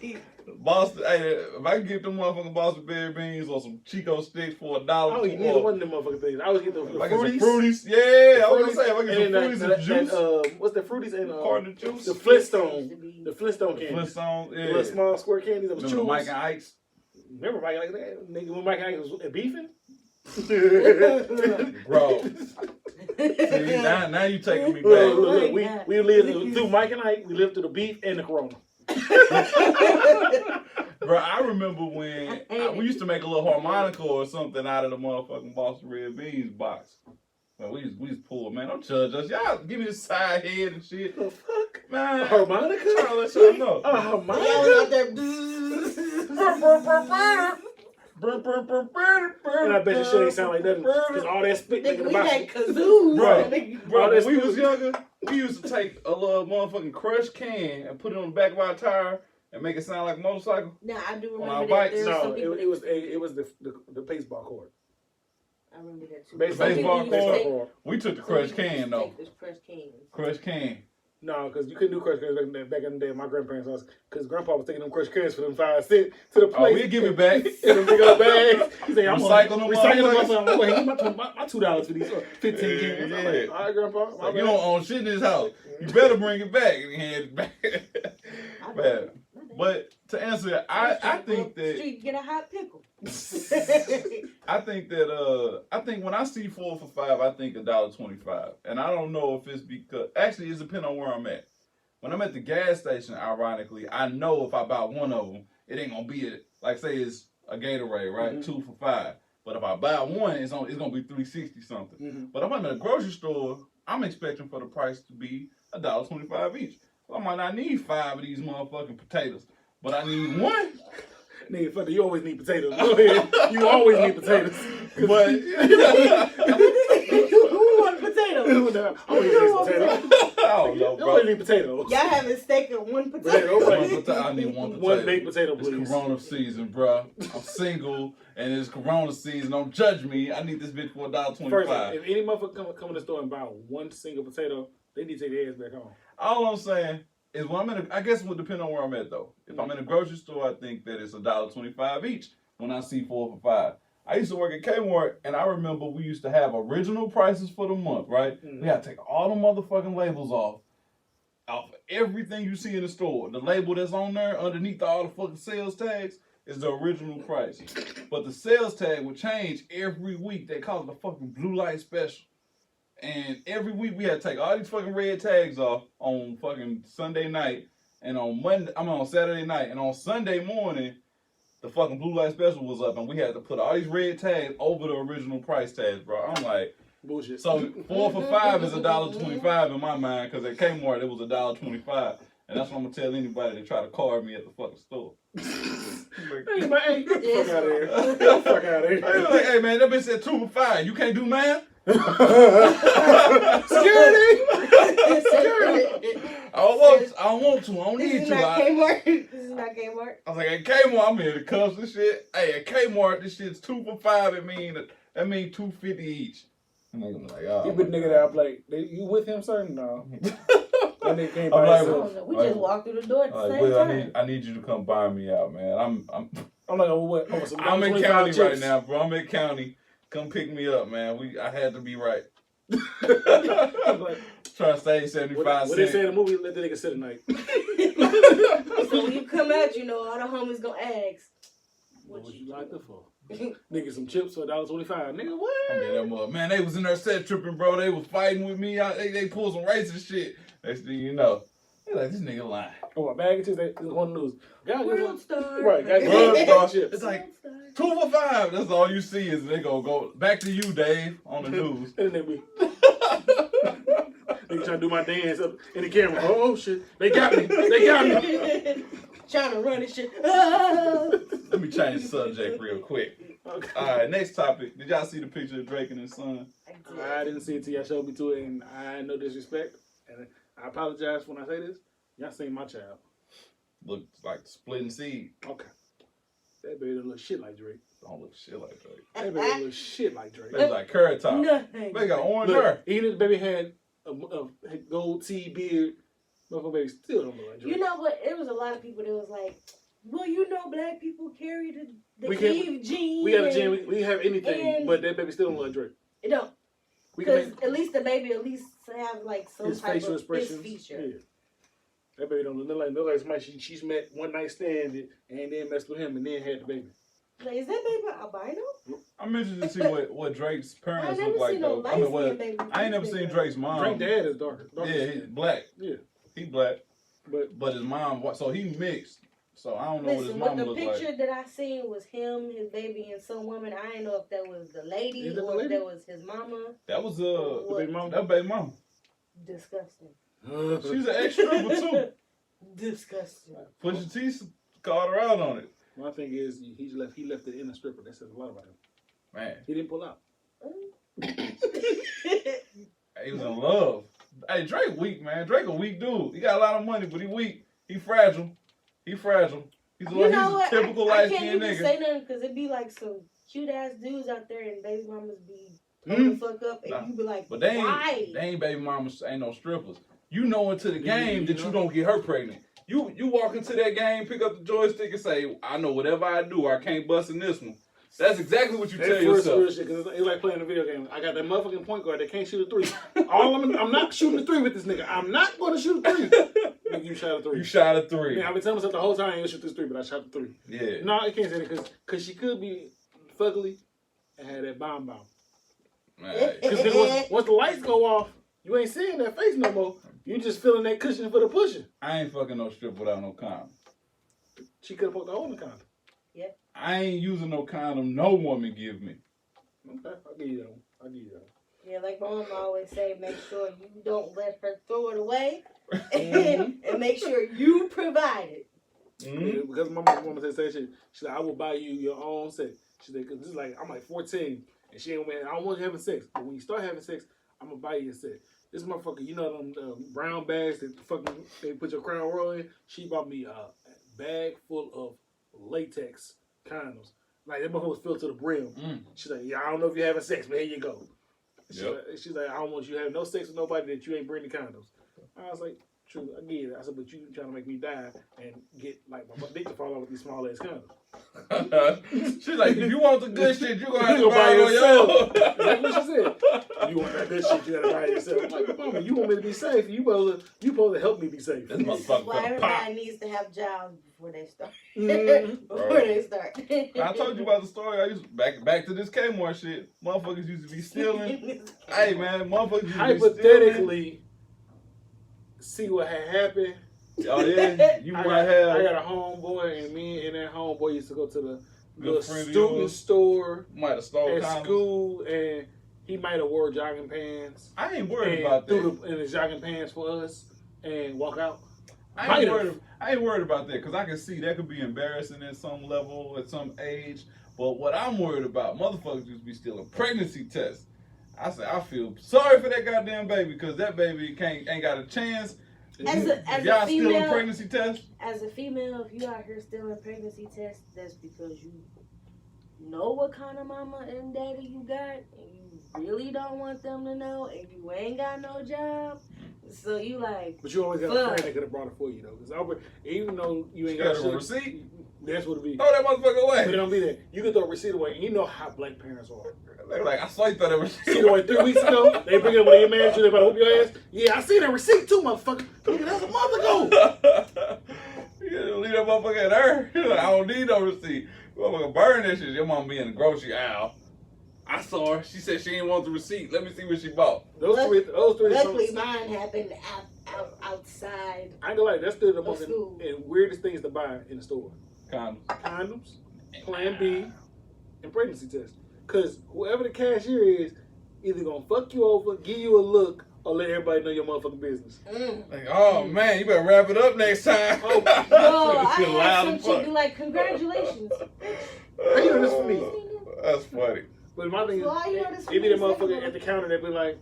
Boston, hey, if I can get them motherfucking Boston berry beans or some Chico sticks for $1, I don't eat neither one of them motherfucking things. I always get the if I get some fruities. fruities, yeah, I was gonna say if I get some And fruities and juice, what's the fruities and carton juice, the Flintstone, the Flintstone candy, Flintstones, the little yeah. small square candies that was Remember chews. Mike and Ike's? Remember Mike like that? Nigga, when Mike and Ike was beefing. Bro. See, now you taking me Look, back. we lived through Mike and Ike. We lived through the beef and the Corona. Bro, I remember when we used to make a little harmonica or something out of the motherfucking Boston Red Beans box. Man, we used to pull, man. Don't judge us. Y'all give me the side head and shit. The fuck? Man. Harmonica? Trying to let y'all know. A Y'all harmonica? out there. And I bet you shit ain't sound like nothing. Because all that spit Nigga, making we the had box. kazoos. Bro, that's when we cool. was younger, we used to take a little motherfucking crushed can and put it on the back of our tire and make it sound like a motorcycle. Now I do On our remember that bikes? there were some No, people. it was the baseball cord. I remember that too. Baseball Baseball cord. cord. We took the crushed can though. Take this crushed can. Crushed can. No, because you couldn't do crushed cans back in the day at my grandparents' house. Because grandpa was taking them crushed cans for them 5 cents to the Oh, place. we'll give it back. In them big old bags. He said, I'm Recycle gonna them recycle motherfuckers. them. I'm going to give my $2 for these 15 cans. I'm like, Yeah. all right, grandpa. My Like, you bad." don't own shit in this house. You better bring it back and hand it back. Man. But to answer, I think that Street get a hot pickle. I think when I see 4 for $5, I think $1.25. And I don't know if it's because actually it's depending on where I'm at. When I'm at the gas station, ironically, I know if I buy one of them, it ain't gonna be like say it's a Gatorade, right? Mhm. 2 for $5. But if I buy one, it's gonna be $3.60 something. Mm-hmm. But if I'm at a grocery store, I'm expecting for the price to be $1.25 each. So I might not need 5 of these motherfucking potatoes, but I need one. Nigga, fucker, you always need potatoes. Go ahead. You always need potatoes. But Who want potatoes? I always need potatoes. I don't know, You bro. always need potatoes. Y'all having steak and one Potato, potato. right. I need one potato. One baked potato, It's please. Corona season, bro. I'm single, and it's Corona season. Don't judge me. I need this bitch for First, $1.25. if any motherfucker come in the store and buy one single potato, they need to take their ass back home. All I'm saying, is when I'm in I guess it would depend on where I'm at though. If I'm in a grocery store, I think that it's $1.25 each when I see 4 for $5. I used to work at Kmart, and I remember we used to have original prices for the month, right? We had to take all the motherfucking labels off everything you see in the store. The label that's on there underneath all the fucking sales tags is the original price. But the sales tag would change every week. They call it the fucking blue light special. And every week we had to take all these fucking red tags off on fucking Sunday night and on Saturday night. And on Sunday morning, the fucking blue light special was up and we had to put all these red tags over the original price tags, bro. I'm like, bullshit. so 4 for $5 is $1.25 in my mind, because at Kmart it was $1.25. And that's what I'm gonna tell anybody that try to card me at the fucking store. Hey, man, hey, get the fuck out of here. Get the fuck out of here. Like, hey man, that bitch said 2 for $5. You can't do math? Security! I don't want to. I don't need This is to. not Kmart. This is not Kmart. I was like, at Kmart, I'm here to cuss and shit. Hey, at Kmart, this shit's 2 for $5. That mean $2.50 each. And I'm like, oh. You put the nigga there, I'm like, you with him, sir? No. That nigga came I'm by like, himself. We just walked through the door at the same time. I need you to come buy me out, man. I'm like, oh, what? Oh, some I'm in $25 county right chips. now, bro. I'm in county. Come pick me up, man. I had to be right. I'm like, Trying to save 75 cents. what they say in the movie, let the nigga sit at night. So when you come out, you know, all the homies gonna ask, What was you locked up for? Nigga, some chips for $1.25. Nigga, what? I mean, that mother, man, they was in there set tripping, bro. They was fighting with me. They pulled some racist shit. Next thing you know, they like, this nigga lying. Oh, my bag of chips, they was on the news. World Star. Right, got World Star chips. It's like 2 for $5. That's all you see is they go back to you, Dave, on the news. And they be nigga trying to do my dance up in the camera. Oh shit, they got me. They got me. Trying to run and shit. Let me change the subject real quick. Okay. All right, next topic. Did y'all see the picture of Drake and his son? I didn't see it till y'all showed me to it, and I had no disrespect. And I apologize when I say this. Y'all seen my child. Looks like splitting seed. Okay. That baby don't look shit like Drake. Don't look shit like Drake. That baby don't look shit like Drake. They like carrot top. Nothing. They got orange Look, hair. even if the baby had a gold tee beard, motherfucker baby still don't look like Drake. You know what? It was a lot of people that was like, well, you know, black people carry the We can't- Eve gene. we got a gene, we have anything, and- but that baby still don't look like Drake. It don't. We can Because make at least the baby have like some his type facial of expressions. his feature. Yeah. That baby don't look like somebody she's met one night stand and then messed with him and then had the baby. Like, is that baby albino? I'm interested to see what Drake's I parents never look like seen no though. light skinned baby. I ain't never seen Drake's mom. Drake dad is darker. Yeah, he's black. Yeah. He black. But His mom, so he mixed. So I don't know listen, what what his mom the look picture like. that I seen was him, his baby, and some woman. I didn't know if that was the lady Is that the or if lady? that was his mama. That was the baby mom. that baby mom. Disgusting. She's an ex-stripper too. Disgusting. Pusha T called her out on it. My thing is he left it in a stripper. That says a lot about him. Man, He didn't pull out. he was in love. Hey, Drake weak, man. Drake a weak dude. He got a lot of money, but he weak. He fragile. He's You know a what? typical I light can't skinned even nigga. say nothing because it be like some cute ass dudes out there and baby mamas be Hmm? the fuck up and Nah. you be like, But they why? ain't baby mamas, ain't no strippers. You know into the game that you you know? don't get her pregnant. You walk into that game, pick up the joystick and say, I know whatever I do, I can't bust in this one. That's exactly what you That tell first yourself. real shit, because it's like playing a video game. I got that motherfucking point guard that can't shoot a three. I'm not shooting a three with this nigga. I'm not going to shoot a three. Nigga, you shot a three. You shot a three. Man, I've been telling myself the whole time I ain't gonna shoot this three, but I shot the three. Yeah. No, I can't say that because she could be fugly and had that bomb. Man, Because once the lights go off, you ain't seeing that face no more. You just feeling that cushion for the pushing. I ain't fucking no strip without no condom. She could have poked the hole in the condom. I ain't using no condom no woman give me. Okay, I'll give you that one. I'll give you that one. Yeah, like my mom always say, make sure you don't let her throw it away Mm-hmm. and make sure you provide it. Mm-hmm. Yeah, because my mama said shit. She said, I will buy you your own sex. She said, because this is like, I'm like 14. And she ain't, man, I don't want you having sex. But when you start having sex, I'm going to buy you a set. This motherfucker, you know them brown bags that fucking they put your crown royal in? She bought me a bag full of latex condoms. Like, that motherfucker was filled to the brim. She's like, yeah, I don't know if you're having sex, but here you go. She's like, I don't want you to have no sex with nobody that you ain't bringing condoms. I was like, True, I get it. I said, but you trying to make me die and get like my dick to fall out with these small ass condoms. She's like, if you want the good shit, you're gonna have to You buy it on your own. That's what she said. You want that good shit, you gotta buy it yourself. I'm like, mama, you want me to be safe? You supposed to help me be safe. This This is motherfucker why gonna pop. everybody needs to have jobs before they start. Mhm. Before they start. I told you about the story. I used back to this Kmart shit. Motherfuckers used to be stealing. Hey man, motherfuckers used to be stealing. Hypothetically, see what had happened. Oh yeah, you I might got have. a homeboy, and me and that homeboy used to go to the Good friend of student yours. store Might have stole at condoms. school, and he might have wore jogging pants. I ain't worried and about threw that. in his jogging pants for us and walk out. I ain't worried about that because I can see that could be embarrassing at some level, at some age. But what I'm worried about, motherfuckers used to be stealing pregnancy tests. I say I feel sorry for that goddamn baby because that baby ain't got a chance. As If y'all a stealing female, pregnancy tests, as a female, if you out here stealing pregnancy tests, that's because you know what kind of mama and daddy you got, and you really don't want them to know, and you ain't got no job. So you like, But you always got a Fuck. friend that could have brought it for you though. Because even though you ain't You got got a shit, receipt? that's what it be. throw that motherfucker But it away. don't be that. You can throw a receipt away, and you know how black parents are. They're like, I saw you throw that See, receipt like 3 weeks ago, they bring up when they get mad at you, they about to whoop your ass. Yeah, I seen that receipt too, motherfucker. Nigga, that's a month ago. You gotta leave that motherfucker at her. You're like, I don't need no receipt. Motherfucker burn that shit. Your mom be in the grocery aisle. I saw her. She said she didn't want the receipt. Let me see what she bought. Those three. luckily Songs, mine happened outside. I ain't gonna lie, that's still the most School. and weirdest things to buy in the store. Condoms. Condoms, Plan B, and pregnancy tests. Cause whoever the cashier is, either gonna fuck you over, give you a look, or let everybody know your motherfucking business. Like, oh man, you better wrap it up next time. Yo, I Feel had loud some as chick fuck. be like, congratulations. How you know this for me? That's funny. But my thing is, Well, how you know this it be the for me? motherfucker at the counter that be like,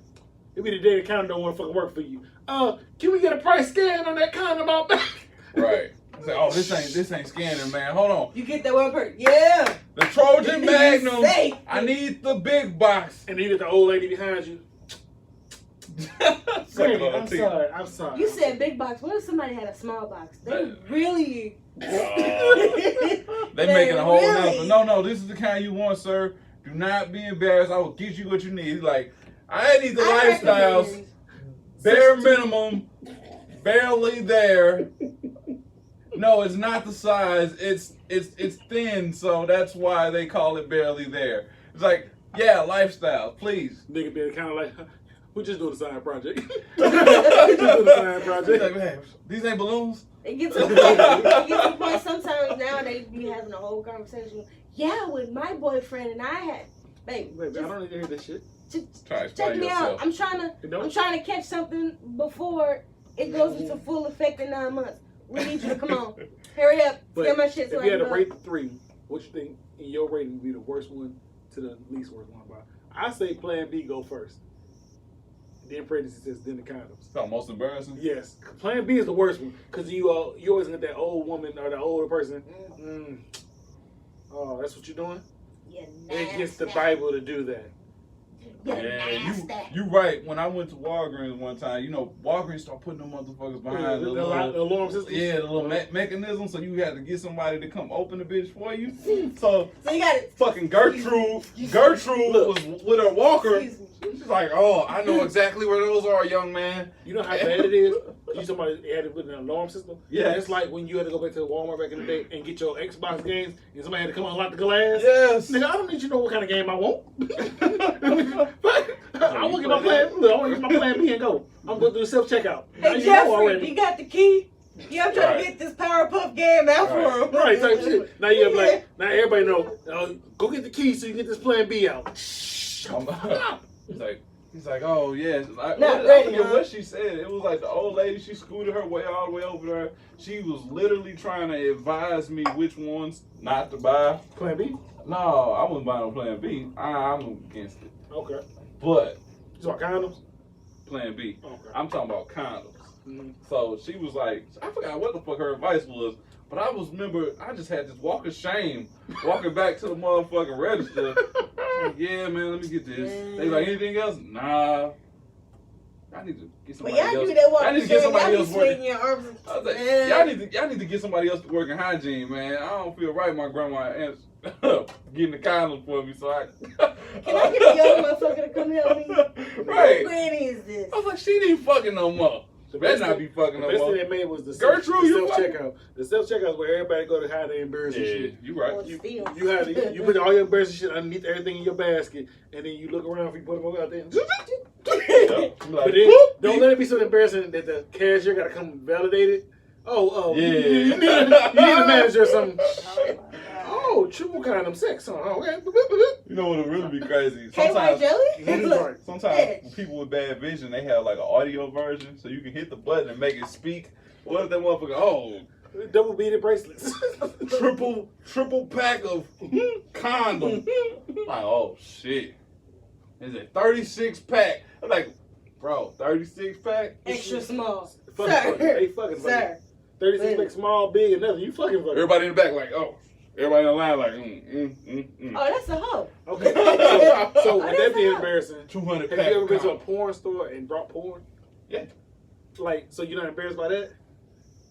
it be the day the counter don't want to fucking work for you. Can we get a price scan on that condom out back? Right. It's like, oh, this ain't scanning, man. Hold on. You get that one person. Yeah. The Trojan Magnum. Safe. I need the big box. And then you get the old lady behind you. Sucking Granny, on the I'm teeth. sorry. I'm sorry. You said big box. What if somebody had a small box? They really. They making a whole announcement. No, this is the kind you want, sir. Do not be embarrassed. I will get you what you need. He's like, I need the lifestyles. recommend- Bare minimum. Barely there. No, it's not the size. It's thin, so that's why they call it barely there. It's like, yeah, lifestyle, please. Nigga be kind of like, we just doing a side project. We just doing a side He's project. like, man, these ain't balloons. It gets to the point sometimes now they be having a whole conversation. Yeah, with my boyfriend and I had, babe, Wait, I don't need to hear this shit. Try to check explain me yourself. out. I'm trying to catch something before it goes into full effect in 9 months. We need you to come on. Hurry up. But Get my shit if so I you had can to go. rate the three, what you think in your rating would be the worst one to the least worst one? I say Plan B go first. Then pregnancy test, then the condoms. Oh, most embarrassing? Yes, Plan B is the worst one because you always get that old woman or the older person. Oh, that's what you're doing? You It gets the nasty. Bible to do that. You Yeah, nasty. you right. When I went to Walgreens one time, you know, Walgreens start putting them motherfuckers behind the the little, alarm system. yeah, the little mechanism, so you had to get somebody to come open the bitch for you. So So you got it. fucking Gertrude was with her walker. Excuse me. She's like, oh, I know exactly where those are, young man. You know how bad it is? You somebody had to put in an alarm system? Yeah. It's like when you had to go back to Walmart back in the day and get your Xbox games and somebody had to come unlock the glass. Yes. Nigga, I don't need you to know what kind of game I want. I want to get my plan. Look, I want to use my Plan B and go. I'm going to do the self-checkout. Now Hey you know Jeffrey, already. you got the key? Yeah, I'm trying Right. to get this Powerpuff game out Right. for him. Right, type shit. Now you have like, now everybody know, go get the key so you get this Plan B out. He's like, oh yeah. I Not ready, forget huh? what she said. It was like the old lady. She scooted her way all the way over there. She was literally trying to advise me which ones not to buy. Plan B? No, I wasn't buying no Plan B. I'm against it. Okay. But You saw condoms? Plan B. Okay. I'm talking about condoms. Mhm. So she was like, I forgot what the fuck her advice was, but I just had this walk of shame walking back to the motherfucking register. Like, yeah, man, let me get this. They like, anything else? Nah. I need to get But somebody y'all else. do that walk. I need to get somebody else swinging working. your arms. I was like, y'all need to get somebody else to work in hygiene, man. I don't feel right. My grandma and getting the condoms for me, so I. Can I get a young motherfucker to come help me? Right. What granny is this? I was like, she ain't fucking no more. Better not be fucking The no best more. thing they made was the Gertrude, you self-checkout. The self-checkout is where everybody go to hide their embarrassing Yeah, shit. you right. Oh, You still. you put all your embarrassing shit underneath everything in your basket, and then you look around for you put them out there. Yep. I'm like, But then, whoop, don't let it be so embarrassing that the cashier got to come validate it. Oh, Yeah. you need a manager or something. Oh, triple condom sex. Oh, okay. You know what'll really be crazy? KY Sometimes, jelly? sometimes people with bad vision, they have like an audio version, so you can hit the button and make it speak. What if that motherfucker? Oh, Double beaded bracelets. triple pack of condoms. Like, oh shit. Is it 36 pack? I'm like, bro, 36 pack? Extra small. Fucking, Sir. they fucking Sir. 36 big, small, big, and nothing. You fucking. Everybody in the back like, oh. Everybody in the line like, Oh, that's a hoe. Okay. So would that's that be how. embarrassing? 200 Have pack. you ever been to a condom. porn store and brought porn? Yeah. Like, so you're not embarrassed by that?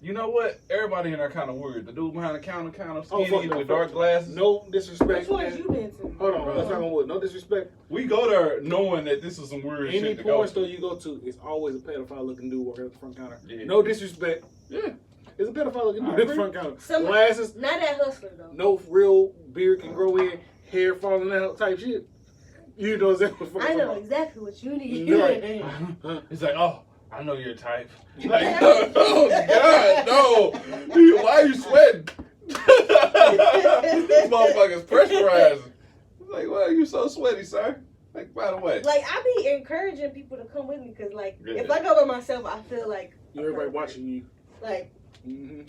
You know what? Everybody in there kind of weird. The dude behind the counter kind of Oh, skinny fuck no, with fuck dark no. glasses. No disrespect. Which ones man. you been to? Hold on, let's not go with no disrespect. We go there knowing that this is some weird Any shit to go porn to. store you go to, it's always a pedophile looking dude working at the front counter. Yeah. No disrespect. Yeah. It's a pedophile looking I dude at the agree. front counter. Some- Glasses, Not that hustler, though. no real beard can grow in, hair falling out type shit. You know exactly what I know about. exactly what you need. Right. It's like, oh, I know your type. Like, oh God, no. Dude, why are you sweating? This motherfucker's pressurizing. Like, why are you so sweaty, sir? Like, by the way. Like, I be encouraging people to come with me because, like, Yeah. if I go by myself, I feel like Everybody watching you. Like, Mm-hmm.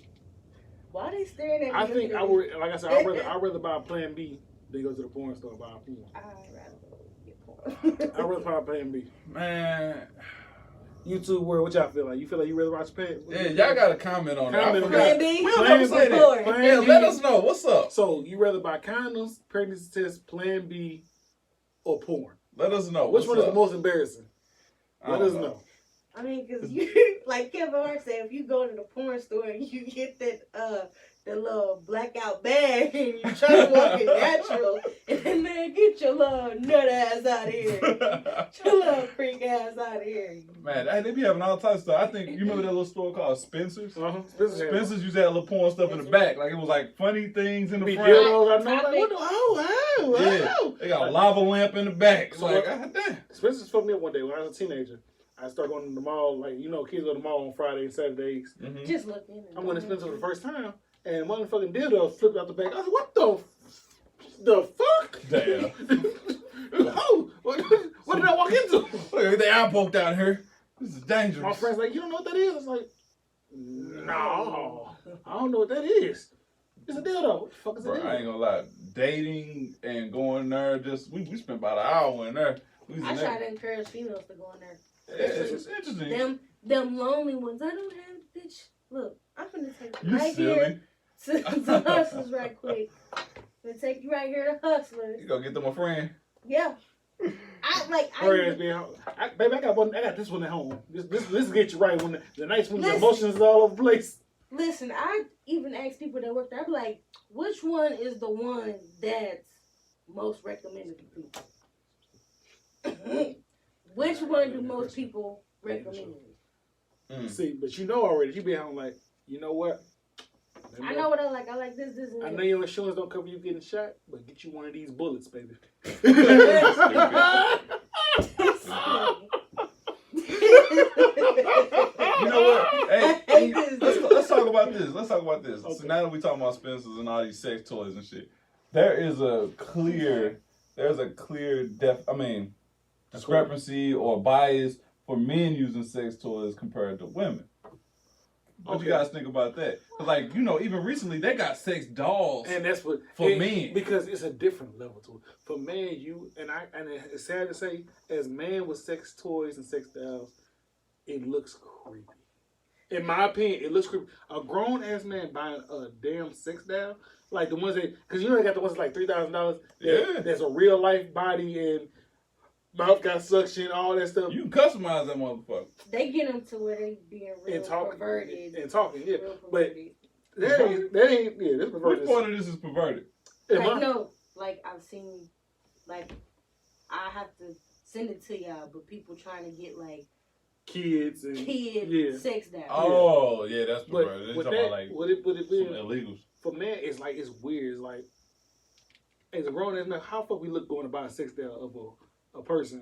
why they staring at me? I think I would, like I said, I'd rather buy a Plan B than go to the porn store and buy a porn. I'd rather go get porn. I'd rather buy a Plan B. Man. YouTube world, what y'all feel like? You feel like you rather watch Plan? Yeah, y'all got to comment on that. I Comment on forgot. Plan B? We don't Plan ever say B. that. Plan Yeah, B. let us know. What's up? So you rather buy condoms, pregnancy test, Plan B, or porn? Let us know. Which What's one is up? the most embarrassing? I Let don't us know. I mean, because you, like Kevin Hart said, if you go to the porn store and you get that the little blackout bag and you try to walk it natural, and then man, get your little nut ass out of here. Get your little freak ass out of here. Man, they be having all types of stuff. I think, you remember that little store called Spencer's? Spencer's used to have little porn stuff in the back. Like, it was like funny things in the Be front. dildos, I know. Like, what the, oh, Yeah, they got a lava lamp in the back. So Like, what- God damn. Spencer's fucked me up one day when I was a teenager. I started going to the mall, like, you know, kids go to the mall on Friday and Saturdays. Mhm. Just looking. I'm going to Spencer for the first time, and motherfucking dildo flipped out the bag. I was like, what the fuck? Damn. Oh, what did I walk into? Look at the eye poked out here. This is dangerous. My friend's like, you don't know what that is? I was like, no, I don't know what that is. It's a dildo. What the fuck is a Bro, I ain't dildo? gonna lie. Dating and going there, just we spent about an hour in there. We was I in try there. to encourage females to go in there. It's interesting. Them lonely ones. I don't have bitch. Look, I'm gonna take you You right silly. here to Hustlers right quick. I'm gonna take you right here to Hustlers. You gonna get them a friend? Yeah. Her ass being home. Baby, I got this one at home. This get you right when the nights when the Listen. emotions is all over the place. Listen, I even ask people that work there, I be like, which one is the one that's most recommended to people? Which one do most people recommend? See, but you know already. You be home like, you know what? I know what I like. I like this, and I this. know your insurance don't cover you getting shot, but get you one of these bullets, baby. You know what? Hey, let's talk about this. Let's talk about this. Okay. So now that we talking about Spencer's and all these sex toys and shit, there's a clear discrepancy or bias for men using sex toys compared to women. What you Okay. guys think about that? 'Cause like, you know, even recently they got sex dolls. And that's what For men. because it's a different level to it. For men, and it's sad to say, as man with sex toys and sex dolls, it looks creepy. In my opinion, it looks creepy. A grown ass man buying a damn sex doll, like the ones that, because you know they got the ones that's like $3,000. Yeah. There's a real life body and mouth got suction, all that stuff. You can customize that motherfucker. They get them to where they being real And talking, perverted. and talking, yeah. Real But perverted. that ain't, yeah, this perverted. Which part of this is perverted? Like, no, like I've seen, like I have to send it to y'all, but people trying to get like kids and yeah. sex down. Oh, yeah, that's But perverted. They're with talking that, about like would it be some illegals. for men? It's like it's weird. It's like as a grown ass man, how fuck we look going to buy a sex doll of a person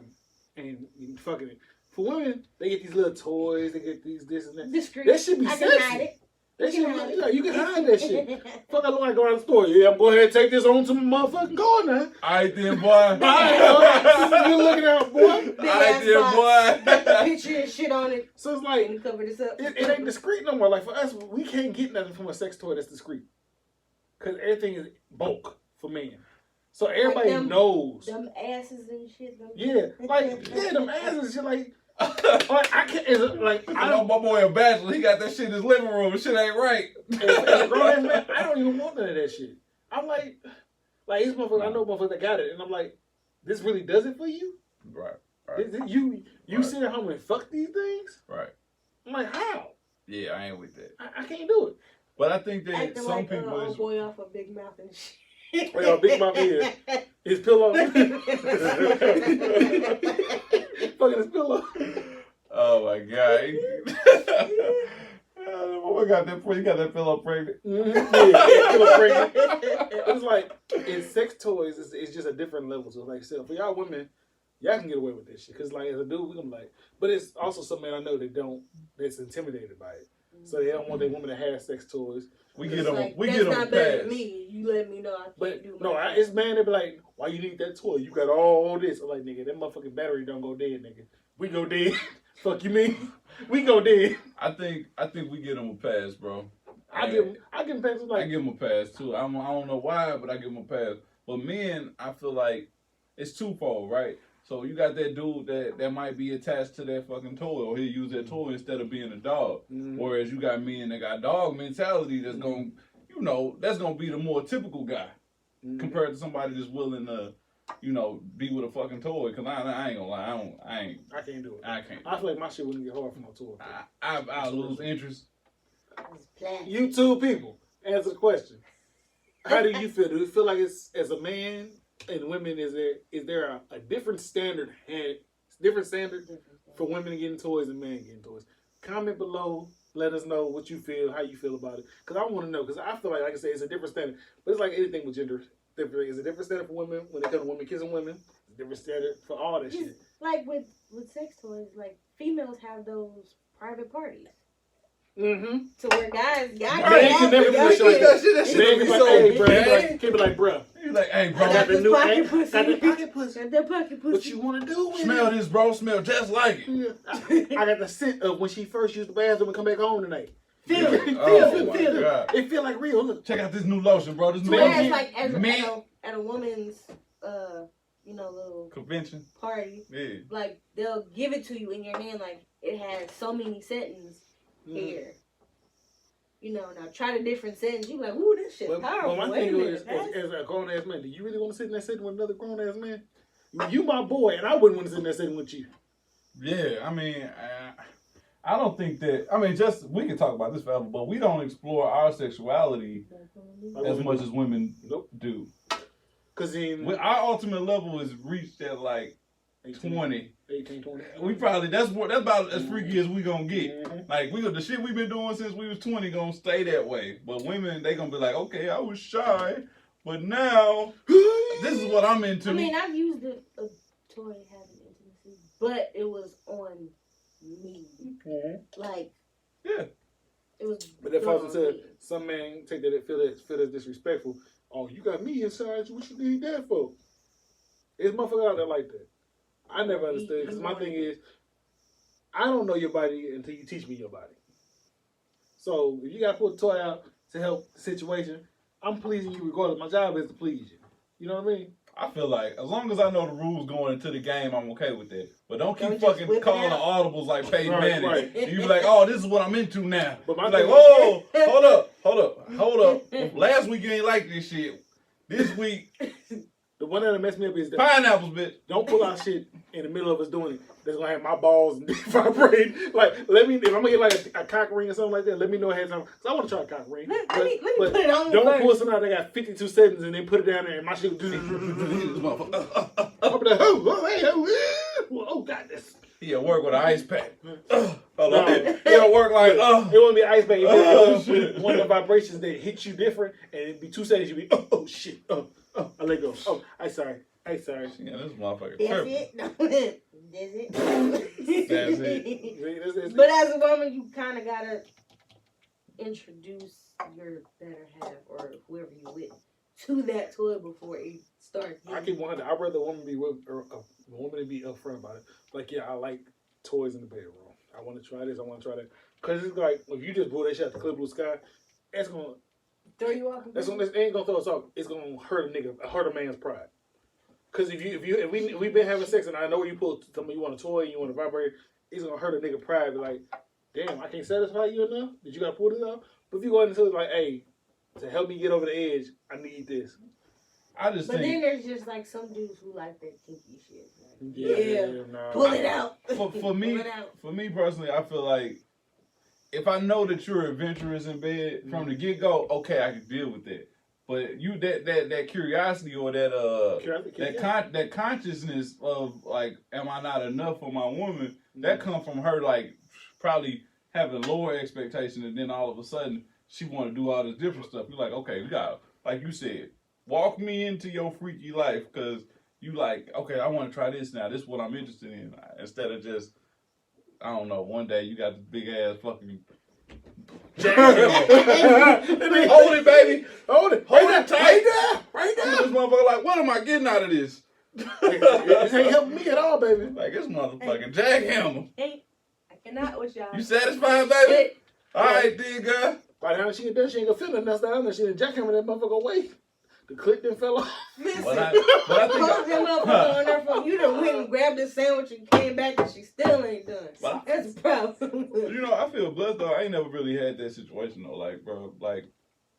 and fucking it. For women, they get these little toys. They get these this and that. Discreet. That should be I sexy. can hide it. That You shit, can hide it. yeah, you can hide that shit. Fuck, I look like going to the store. Yeah, I'm going ahead and take this on to my motherfucking car now. All right then, boy. All right, you looking out, boy. All right then, boy. Got the picture and shit on it. So it's like And cover this up. it ain't discreet no more. Like for us, we can't get nothing from a sex toy that's discreet because everything is bulk for men. So everybody them- knows. Them asses and shit. Them Them asses and shit like I can't. Is it, like I know my boy a bachelor. He got that shit in his living room. Shit ain't right. as a grown ass man, I don't even want none of that shit. I'm like these motherfuckers. I know motherfuckers that got it, and I'm like, this really does it for you. Right. You Right. sit at home and fuck these things. Right. I'm like, how? Yeah, I ain't with that. I can't do it. But I think that acting some like people old is boy off a Big Mouth and shit. Oh, yeah, Big Mouth is. His pillow. Fucking his pillow. Oh my god. We got that. You got that pillow pregnant. Mm-hmm. Yeah, pillow pregnant. It's like in sex toys, it's just a different level. So like, so for y'all women, y'all can get away with this shit. Cause like as a dude, we gonna be like, but it's also some men I know that that's intimidated by it. So they don't want their women to have sex toys. We It's get them. like, We that's get them not better than pass. me. You let me know I can't But do no, my it's man that be like, why you need that toy? You got all this. I'm like, nigga, that motherfucking battery don't go dead, nigga. We go dead. Fuck you mean? We go dead. I think we get them a pass, bro. I give him passes I like give them a pass too. I don't know why, but I give them a pass. But men, I feel like it's twofold, right? So you got that dude that might be attached to that fucking toy, or he'll use that toy instead of being a dog. Mhm. Whereas you got men that got dog mentality that's gonna, that's gonna be the more typical guy compared to somebody that's willing to, be with a fucking toy. Cause I ain't gonna lie, I can't do it. I can't. I feel like my shit wouldn't get hard from no toy. I lose interest. You two people, answer the question. How do you feel? Do you feel like it's as a man and women? Is there a different standard? Different standard for women getting toys and men getting toys? Comment below. Let us know what you feel, how you feel about it. Because I want to know. Because I feel like I say, it's a different standard. But it's like anything with gender. It's a different standard for women when it comes to women kissing women. It's a different standard for all that shit. Like with sex toys, like females have those private parties. Mm-hmm. To where guys, y'all Man can never do shit like that. That shit Man be can be so like, hey, bro. gay. Can be like, bro. He's like, hey, bro, I got this new pocket pussy. got the pocket pussy. Got that pocket pussy. What you want to do with smell it? this, bro. Smell just like it. Yeah. I got the scent of when she first used the bathroom and come back home tonight. Feel it. Oh, Feel my it. God. It feel like real. Look. Check out this new lotion, bro. This new Whereas lotion. like Man. at a woman's little Convention. party, Yeah. like they'll give it to you in your hand, like it has so many settings here. Now try the different settings. You be like, ooh, this shit powerful. But my Wait a thing minute, is, that's- as a grown ass man, do you really want to sit in that setting with another grown ass man? You my boy, and I wouldn't want to sit in that setting with you. Yeah, I mean, I don't think that. I mean, we can talk about this forever, but we don't explore our sexuality as much as women do. Cause Our ultimate level is reached at like 20. 18, 20. We probably that's about as freaky as we gonna get. Mhm. Like the shit we've been doing since we was 20 gonna stay that way. But women, they gonna be like, okay, I was shy, but now this is what I'm into. I mean, I've used a toy having intimacy, but it was on me. Like, yeah. it was. But if I was done on to me. some man take that feel that disrespectful, oh, you got me inside you. What you need that for? It's motherfucker out there like that. I never understood because my thing is, I don't know your body until you teach me your body. So if you got to put a toy out to help the situation, I'm pleasing you regardless. My job is to please you. You know what I mean? I feel like as long as I know the rules going into the game, I'm okay with that. But don't keep Don't just fucking whip it calling out. audibles like Peyton Right, Manning. right. And you be like, oh, this is what I'm into now. But my Like, thing- whoa, hold up. Last week you ain't like this shit. This week, The one that messed me up is that pineapples, bitch. don't pull out shit in the middle of us doing it, that's gonna have my balls vibrating. Like, let me, if I'm gonna get like a cock ring or something like that, let me know ahead of time. Cause I want to try a cock ring. Let me put it on don't first. pull something out that got 52 settings and then put it down there and my shit will do. I'll be like, oh, God, this. He at work with an ice pack. He No. at work like, It won't be ice bag. It be one of the vibrations that hit you different, and it'd be 2 seconds. You'd be, oh shit, I let go. Oh, I'm sorry. Yeah, this motherfucker That's tripping. it. No, that's it. That's it. But as a woman, you kind of gotta introduce your better half or whoever you with to that toy before it starts. I keep wondering. I'd rather a woman be upfront about it. Like, yeah, I like toys in the bedroom. I want to try this. I want to try that. Cause it's like if you just blow that shit out the clear blue sky, that's gonna throw you off. it ain't gonna throw us off. It's gonna hurt a man's pride. Cause if we been having sex and I know you pull something, you want a toy, you want to vibrate, it's gonna hurt a nigga pride. Be like, damn, I can't satisfy you enough. Did you gotta pull this out? But if you go into it like, hey, to help me get over the edge, I need this. I just But think then there's just like some dudes who like that kinky shit. Like, Yeah, nah. pull it out. for me, Pull it out. for me personally, I feel like if I know that you're adventurous in bed from the get go, okay, I can deal with that. But you that curiosity or that consciousness of like, am I not enough for my woman? That come from her like probably having lower expectations, and then all of a sudden she want to do all this different stuff. You're like, okay, we got, like you said, walk me into your freaky life, because you like, okay, I want to try this now. This is what I'm interested in. Instead of just, I don't know, one day you got this big ass fucking hold it, baby. Hold it tight. Right now. This motherfucker like, what am I getting out of this? This ain't helping me at all, baby. Like, this motherfucking jackhammer. Hey, I cannot with y'all. You satisfied, baby? All right, then, girl. By the time she get done, she ain't gonna feel nothing else down there. She done jackhammer that motherfucker away. The clip done fell off. Listen, But I think close that motherfucker on her phone. You done went and grabbed the sandwich and came back and she still ain't done. Well, That's a problem. you know, I feel blessed though. I ain't never really had that situation though. Like, bro, like,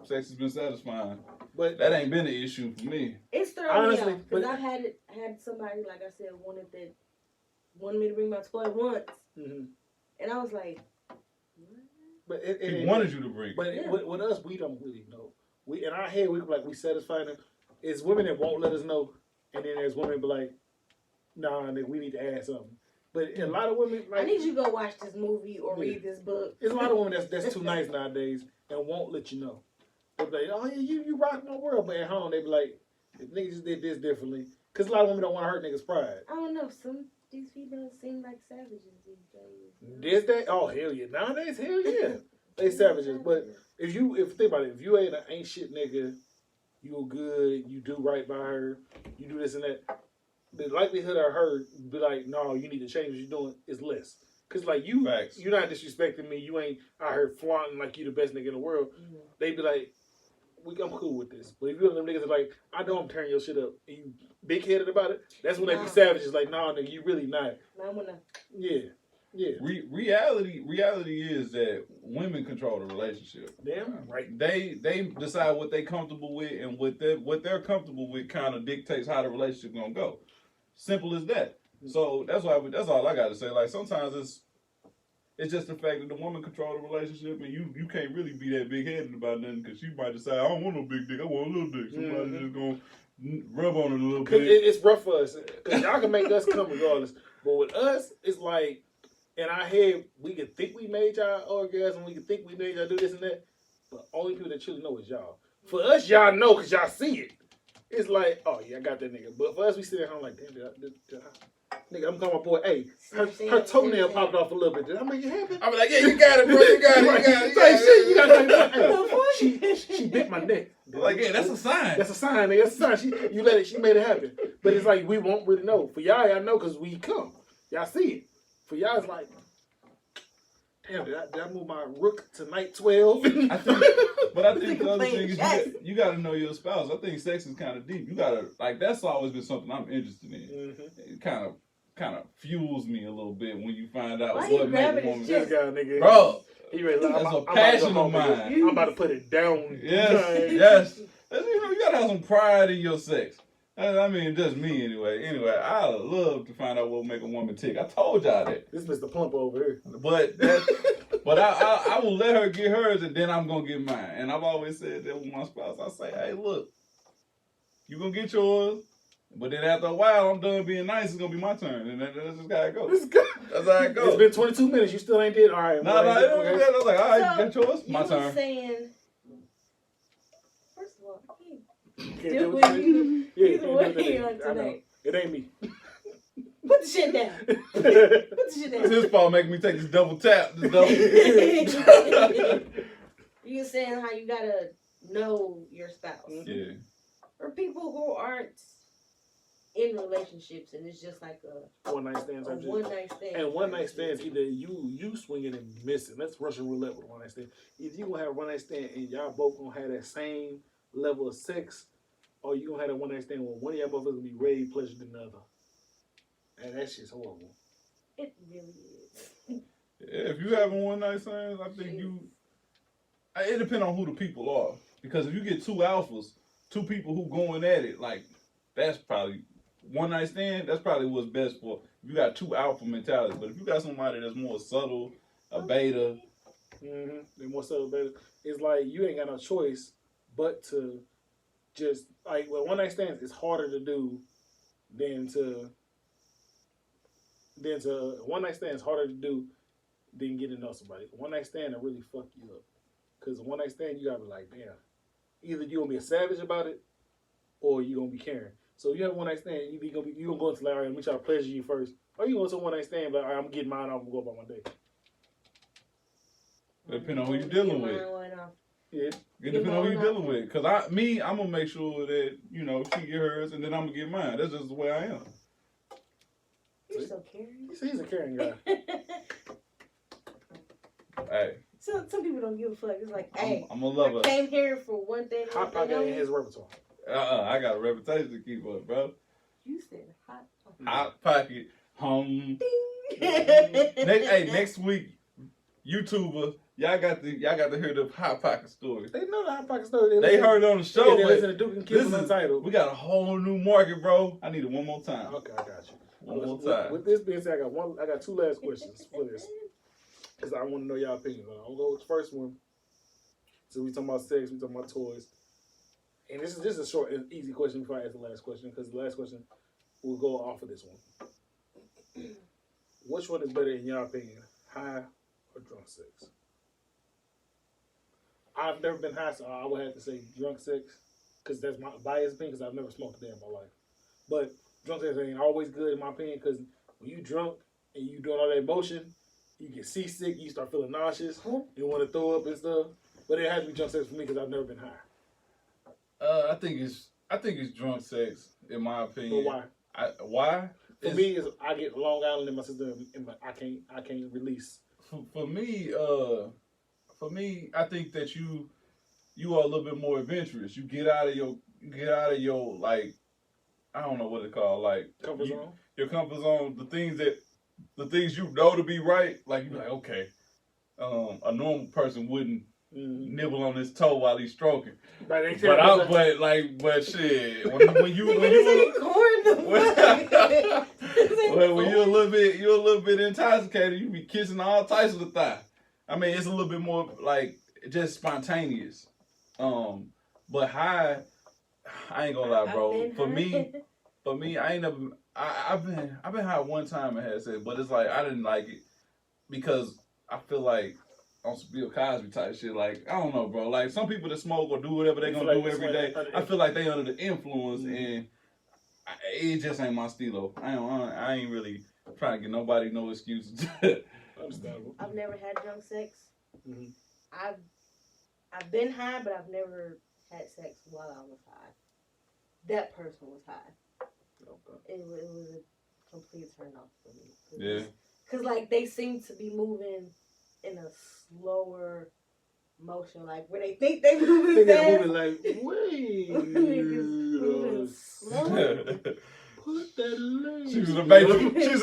sex has been satisfying. But That ain't been an issue for me. It's throwing Honestly, me off because but- I've had somebody, like I said, wanted me to bring my toy once, and I was like, what? but He wanted you to bring. But Yeah. with us, we don't really know. We in our head, we like we satisfy them. It's women that won't let us know, and then there's women be like, nah, nigga, we need to add something. But a lot of women like I need you to go watch this movie or read this book. There's a lot of women that's too nice nowadays and won't let you know. They be like, oh yeah, you rock my world, but at home they be like, if niggas just did this differently. Cause a lot of women don't want to hurt niggas' pride. I don't know. These females seem like savages these days. There's that. Oh hell yeah! Nowadays, hell yeah, they savages. But if think about it, if you ain't shit nigga, you good, you do right by her, you do this and that, the likelihood of her be like, no, you need to change what you're doing is less. Cause like you're not disrespecting me. You ain't out here flaunting like you the best nigga in the world. Mm-hmm. They be like, I'm cool with this. But if you them niggas are like, I know I'm tearing your shit up, and you big headed about it, that's when they be savages. Like, nah, nigga, you really not. Yeah. Reality is that women control the relationship. Damn right. They decide what they comfortable with, and what they're comfortable with kind of dictates how the relationship gonna go. Simple as that. So that's all I got to say. Like, sometimes it's just the fact that the woman control the relationship, and you can't really be that big headed about nothing, because she might decide, I don't want no big dick, I want a little dick. Somebody just gonna rub on it a little bit. It's rough for us, because y'all can make us come regardless. But with us, it's like, in our head, we can think we made y'all orgasm, we can think we made y'all do this and that, but only people that truly know is y'all. For us, y'all know because y'all see it. It's like, oh yeah, I got that nigga. But for us, we sit at home like, damn, nigga, I'm calling my boy, hey, her toenail popped off a little bit. Did I make it happen? I'm like, yeah, you got it, bro. You got it. You got it. She bit my neck. Like, yeah, that's a sign. That's a sign, nigga. That's a sign. She made it happen. But it's like, we won't really know. For y'all know because we come. Y'all see it. For y'all, it's like, damn, did I move my rook to night 12? I think the other thing is you got to know your spouse. I think sex is kind of deep. You got to, like, that's always been something I'm interested in. Mm-hmm. It kind of fuels me a little bit when you find out what makes a woman. This guy, nigga. Bro, that's a passion of mine. I'm about to put it down. Yes. You got to have some pride in your sex. I mean, just me anyway. Anyway, I love to find out what will make a woman tick. I told y'all that. This Mr. Plump over here. But I will let her get hers and then I'm going to get mine. And I've always said that with my spouse. I say, hey, look, you going to get yours. But then after a while, I'm done being nice. It's going to be my turn. And that's just how it goes. That's how it goes. It's been 22 minutes. You still ain't did? All right. No, I was like, all right, you got yours. My turn. You saying, first of all, Can't do do what it. you Yeah, do what can't do you it. want I know. tonight. It ain't me. Put the shit down. Put the shit It's down. his fault making me take this double tap. This double. You saying how you gotta know your spouse. Yeah. For people who aren't in relationships and it's just like a One night stands. one night stand. And one night stands, either you swinging and missing. That's Russian roulette with one night stand. Either you gonna have one night stand and y'all both gonna have that same level of sex, or you gonna have that one night stand where one of y'all both gonna be way pleasured than the other. And that shit's horrible. It really is. Yeah, if you having one night stands, I think it depends on who the people are. Because if you get two alphas, two people who going at it, like, that's probably one night stand, that's probably what's best for. You got two alpha mentalities. But if you got somebody that's more subtle, a beta. Mm-hmm. They're more subtle, better. It's like you ain't got no choice but to just, like, well, one night stands is harder to do than to one night stand is harder to do than getting to know somebody. One night stand will really fuck you up. Because one night stand, you gotta be like, damn. Either you gonna be a savage about it, or you gonna be caring. So you have one night stand, you gonna go into like, all right, let me try to pleasure you first. Or you go to one night stand, but all right, I'm getting mine off and go about my day. Depending on who you're dealing with. Yeah. It depends on who you're dealing with. Because I'm going to make sure that, she get hers and then I'm going to get mine. That's just the way I am. You're so caring. He's a caring guy. Hey. Some people don't give a fuck. It's like, hey, I'm a lover. I came here for one thing. Hot pocket ain't his repertoire. I got a reputation to keep up, bro. You said hot pocket. Hot pocket. Next week, YouTubers, y'all got to hear the Hot Pocket story. They know the Hot Pocket story. They heard it on the show. Yeah, they but listen to Duke and Kibbles Untitled. We got a whole new market, bro. I need it one more time. Okay, I got you. One more time. With this being said, I got two last questions for this. Because I want to know y'all opinions on it. I'll go with the first one. So we talking about sex, we talking about toys. And this is a short and easy question before I ask the last question, because the last question will go off of this one. Which one is better in your opinion, high or drunk sex? I've never been high, so I would have to say drunk sex, because that's my biased opinion, because I've never smoked a day in my life. But drunk sex ain't always good in my opinion, because when you drunk and you doing all that motion, you get seasick, you start feeling nauseous, you want to throw up and stuff. But it has to be drunk sex for me because I've never been high. I think it's drunk sex in my opinion. But why? Why? For me, is I get Long Island in my system, and I can't release. For me, I think that you are a little bit more adventurous. You get out of your like, I don't know what it's called, like Comfort zone. Your comfort zone. The things you know to be right. Like you be like, okay, a normal person wouldn't nibble on his toe while he's stroking. But shit, when you're a little bit intoxicated, you be kissing all types of the thigh. I mean, it's a little bit more like just spontaneous. But high, I ain't gonna lie, bro. For me, I ain't never. I've been high one time and had sex, but it's like I didn't like it because I feel like on some Bill Cosby type shit. Like, I don't know, bro. Like, some people that smoke or do whatever they gonna do every day, I feel like they under the influence, and it just ain't my stilo. I ain't really trying to get nobody no excuses. Understandable. I've never had drunk sex. Mm-hmm. I've been high, but I've never had sex while I was high. That person was high. Okay. It was a complete turn off for me. Yeah. Because, like, they seem to be moving in a slower motion, like, where they think they moving They fast. moving like, wait. Moving slow. Put that leg. She's in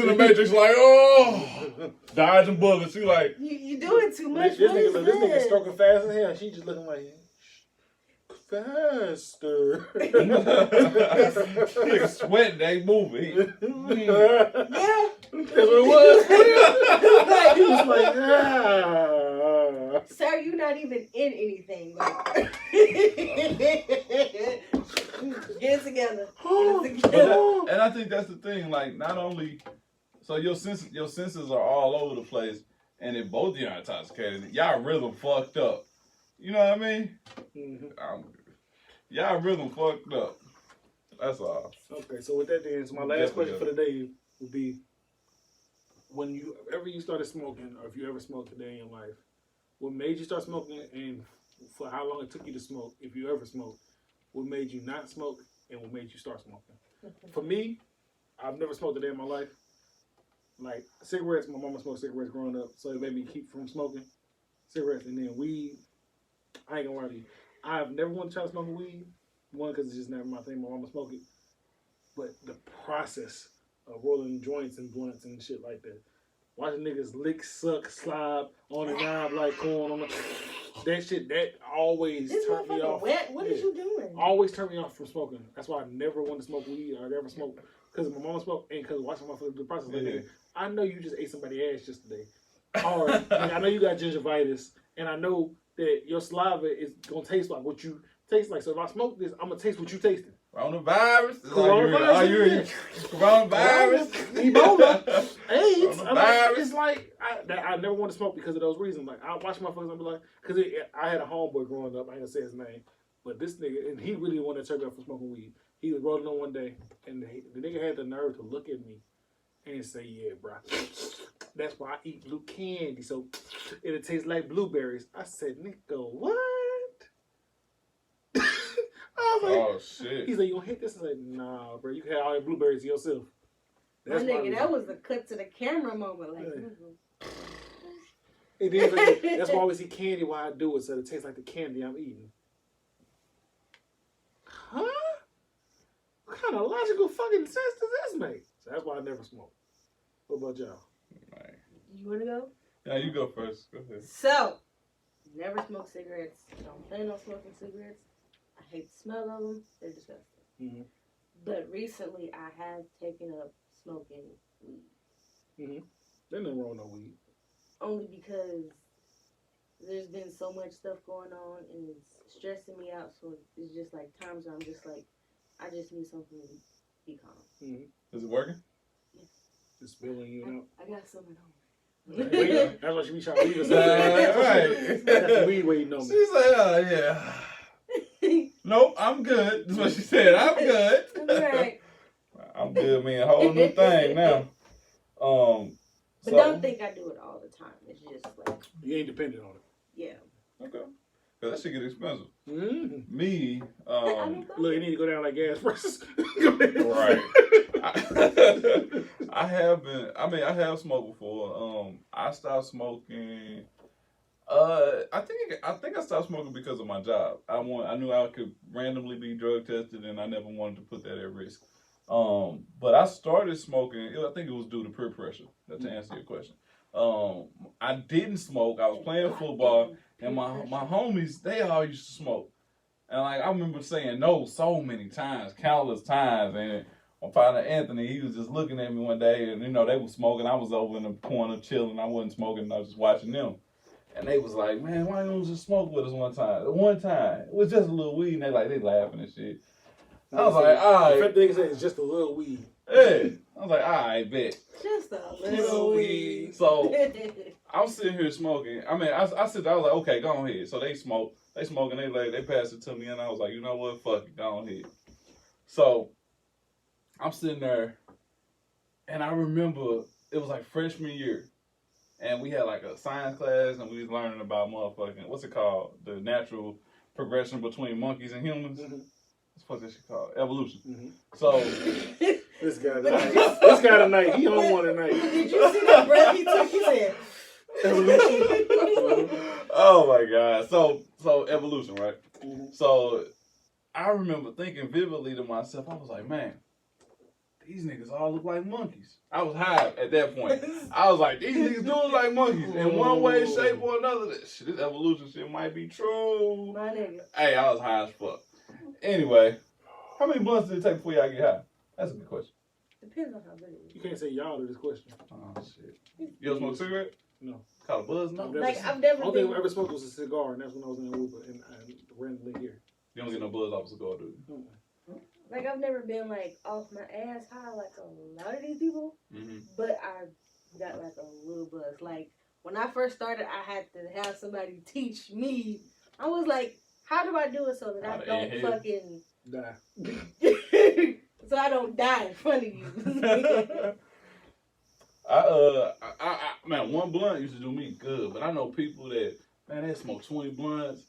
the Matrix like, oh, dodging bullets. She like, You doing too much. This nigga stroking fast as hell. She just looking like, faster. Nigga sweating, they moving. Yeah. That's what it was. He was like, Sir, you're not even in anything. Like, get it together. Get it together. And I think that's the thing. Like, not only so your senses are all over the place, and if both y'all intoxicated, y'all rhythm fucked up. You know what I mean? Mm-hmm. Y'all rhythm fucked up. That's all. Okay, so with that then, so my last question for the day would be, whenever you started smoking, or if you ever smoked a day in your life, what made you start smoking, and for how long it took you to smoke, if you ever smoked, what made you not smoke, and what made you start smoking? For me, I've never smoked a day in my life. Like cigarettes, my mama smoked cigarettes growing up, so it made me keep from smoking cigarettes. And then weed, I ain't gonna lie to you, I've never wanted to try to smoke weed. One, because it's just never my thing. My mama smoked it, but the process of rolling joints and blunts and shit like that, watching niggas lick, suck, slob on the knob like corn on that shit, that always This turned me motherfucker off. wet. What is you doing? Always turned me off from smoking. That's why I never wanted to smoke weed or never smoke. Because my mama smoked and because watching my do the process like that. I know you just ate somebody's ass yesterday. Or I know you got gingivitis, and I know that your saliva is gonna taste like what you taste like. So if I smoke this, I'm gonna taste what you tasting. Coronavirus. Coronavirus. Coronavirus. Ebola. AIDS. Coronavirus. It's like I never want to smoke because of those reasons. Like I watch motherfuckers and be like, because I had a homeboy growing up. I ain't gonna say his name, but this nigga, and he really wanted to turn me off from smoking weed. He was rolling on one day, and the nigga had the nerve to look at me and say, "Yeah, bro, that's why I eat blue candy, so it'll taste like blueberries." I said, "Nigga, what?" I was like, Oh shit. He's like, "You gonna hit this?" I said, "Nah, bro, you can have all the blueberries yourself." My nigga, that was the cut to the camera moment. Like, And then like, that's why I always eat candy while I do it, so it tastes like the candy I'm eating. Huh? What kind of logical fucking sense does this make? So that's why I never smoke. What about y'all? You wanna go? Yeah, you go first. Go ahead. So, never smoke cigarettes. Don't plan on smoking cigarettes. I hate the smell of them. They're disgusting. Mm-hmm. But recently, I have taken up smoking weed. Mm-hmm. There's nothing wrong with no weed. Only because there's been so much stuff going on and it's stressing me out. So it's just like times where I'm just like, I just need something to be calm. Mm-hmm. Is it working? Yes. It's spilling you out. I got some at home. That's why she be trying to leave us. Right. Got the weed waiting on me. She's like, oh yeah. Nope, I'm good. That's what she said. I'm good. Right. I'm good, man. Whole new thing now. But don't think I do it all the time. It's just like, You ain't dependent on it. yeah. Okay. Cause that shit get expensive. Mm-hmm. Me, Look, you need to go down like gas prices. right. I have smoked before. I stopped smoking. I think I stopped smoking because of my job. I knew I could randomly be drug tested, and I never wanted to put that at risk. But I started smoking. I think it was due to peer pressure. To answer your question, I didn't smoke. I was playing football, and my homies, they all used to smoke, and like I remember saying no so many times, countless times, and my partner Anthony, he was just looking at me one day, and they were smoking. I was over in the corner chilling. I wasn't smoking. I was just watching them. And they was like, man, why don't you just smoke with us one time? One time. It was just a little weed, and they laughing and shit. I was like, all right. The thing is, it's just a little weed. Yeah. I was like, all right, bet. Just a little weed. So I'm sitting here smoking. I mean, I was like, okay, go ahead. So they smoke. They smoking. They passed it to me, and I was like, you know what? Fuck it, go ahead. So I'm sitting there, and I remember it was like freshman year. And we had like a science class, and we was learning about motherfucking, what's it called? The natural progression between monkeys and humans. Mm-hmm. What's that shit called? Evolution. Mm-hmm. So this guy tonight, he on one tonight. Did you see that breath he took? He said, Evolution. oh my God. So evolution, right? Mm-hmm. So I remember thinking vividly to myself, I was like, man, these niggas all look like monkeys. I was high at that point. I was like, these niggas do look like monkeys. In one way, shape, or another. This evolution shit might be true. My nigga. Hey, I was high as fuck. Anyway, how many blunts did it take before y'all get high? That's a good question. Depends on how good it is. You can't say y'all to this question. Oh, shit. You ever smoke a cigarette? No. Call it buzz? No. I've never Only thing been. I ever smoked was a cigar, and that's when I was in Aruba and randomly here. You don't get no buzz off a cigar, do you? Like, I've never been, like, off my ass high like a lot of these people. Mm-hmm. But I got, like, a little buzz. Like, when I first started, I had to have somebody teach me. I was like, how do I do it so that I don't fucking... Die. So I don't die in front of you. Man, one blunt used to do me good, but I know people that, man, they smoke 20 blunts.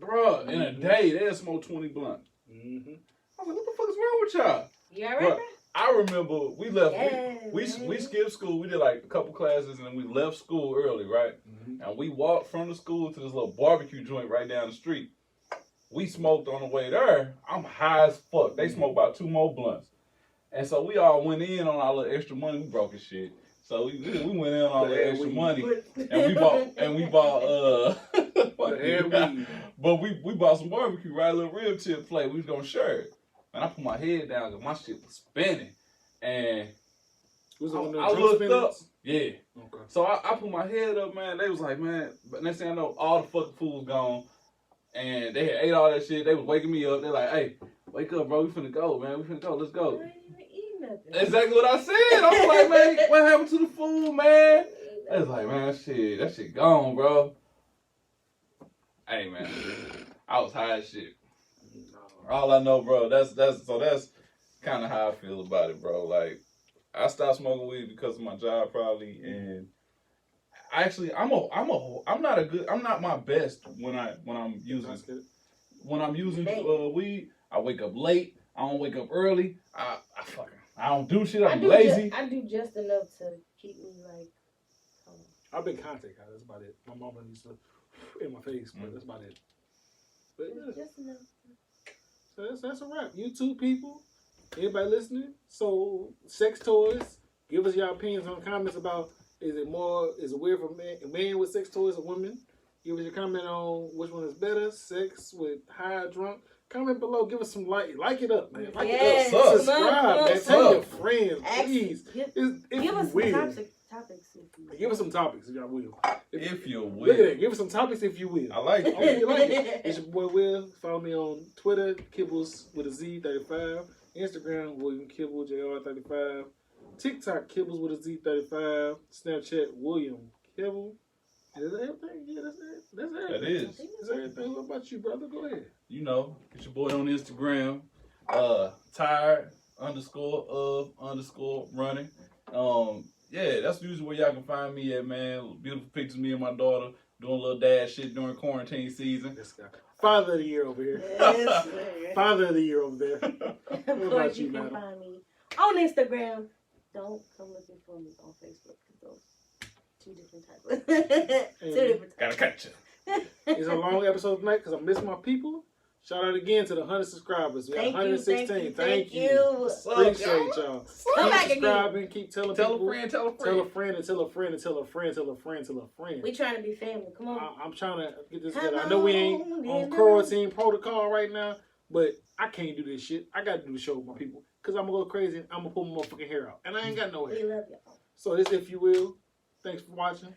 Bruh, in a day, they'll smoke 20 blunts. Mm-hmm. I was like, what the fuck is wrong with y'all? You all right? I remember we left, Yeah, we skipped school. We did like a couple classes and then we left school early, right? Mm-hmm. And we walked from the school to this little barbecue joint right down the street. We smoked on the way there. I'm high as fuck. They smoked about 2 more blunts. And so we all went in on our little extra money. We broke as shit. So we went in on our little extra money. And we bought but we bought some barbecue, right? A little rib tip plate. We was gonna share it. And I put my head down because my shit was spinning. And Was it one of I those looked drunk up. spinners? Yeah. Okay. So I put my head up, man. They was like, man, but next thing I know, all the fucking food was gone. And they had ate all that shit. They was waking me up. They're like, hey, wake up, bro. We finna go, man. We finna go. Let's go. I ain't even eat nothing. Exactly what I said. I was like, man, what happened to the food, man? They was like, man, that shit gone, bro. Hey, man. I was high as shit. All I know, bro, that's kind of how I feel about it, bro. Like, I stopped smoking weed because of my job, probably, and actually, I'm not my best when I'm using weed. I wake up late. I don't wake up early. I don't do shit. I'm lazy. I do just enough to keep me like. I've been contact high. That's about it. My mama used to in my face, but that's about it. But yeah. Just enough. So that's a wrap. You two people, anybody listening? So sex toys. Give us your opinions on comments about is it weird for a man with sex toys or women? Give us your comment on which one is better, sex with high drunk. Comment below. Give us some like it up, man. Like yes. it up. Subscribe, man. Tell your friends, please. Give us some topics if you will. Give us some topics if y'all will. If you will. Look at that. Give us some topics if you will. I like it. Okay, you like it. It's your boy Will. Follow me on Twitter, Kibbles with a Z35. Instagram, William Kibble, JR35. TikTok, Kibbles with a Z35. Snapchat, William Kibble. Is that everything? Yeah, that's it. That's everything. That is. That's everything. What about you, brother? Go ahead. You know, it's your boy on Instagram. Tired _of _running. Yeah, that's usually where y'all can find me at, man. Beautiful pictures of me and my daughter doing a little dad shit during quarantine season. This guy. Father of the year over here. Yes, Father of the year over there. Of about course, you, you can madam? find me on Instagram. Don't come looking for me on Facebook because those 2 different types. 2 different types. Gotta catch you. It's a long episode tonight because I miss my people. Shout out again to the 100 subscribers. We got 116. Thank you. Appreciate y'all. Come Keep back again. subscribing. Keep telling people. Tell a friend. Tell a friend and tell a friend and tell a friend, tell a friend, tell a friend. We trying to be family. Come on. I'm trying to get this together. I know we ain't on quarantine protocol right now, but I can't do this shit. I got to do the show with my people because I'm going to go crazy and I'm going to pull my motherfucking hair out. And I ain't got no We hair. love y'all. So this, if you will, thanks for watching.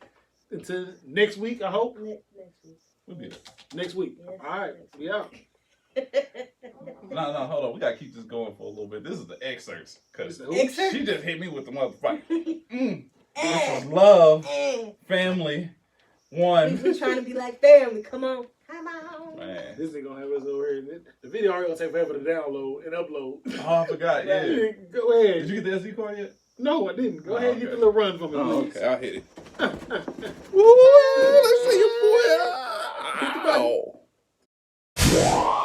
Until next week, I hope. Next week. We'll be there. Next week. Yes, All right. We out. No, hold on. We gotta keep this going for a little bit. This is the excerpts. Cause Excerpt? she just hit me with the motherfucker. This is love, family, one. We trying to be like family. Come on. Come on. Man. This ain't gonna have us over here. The video already gonna take forever to download and upload. Oh, I forgot. Yeah. Go ahead. Did you get the SD card yet? No, I didn't. Go Oh, ahead and get okay. the little run for me. Oh, please. okay. I'll hit it. Woo! Let's see your boy. Hit the button. Ow.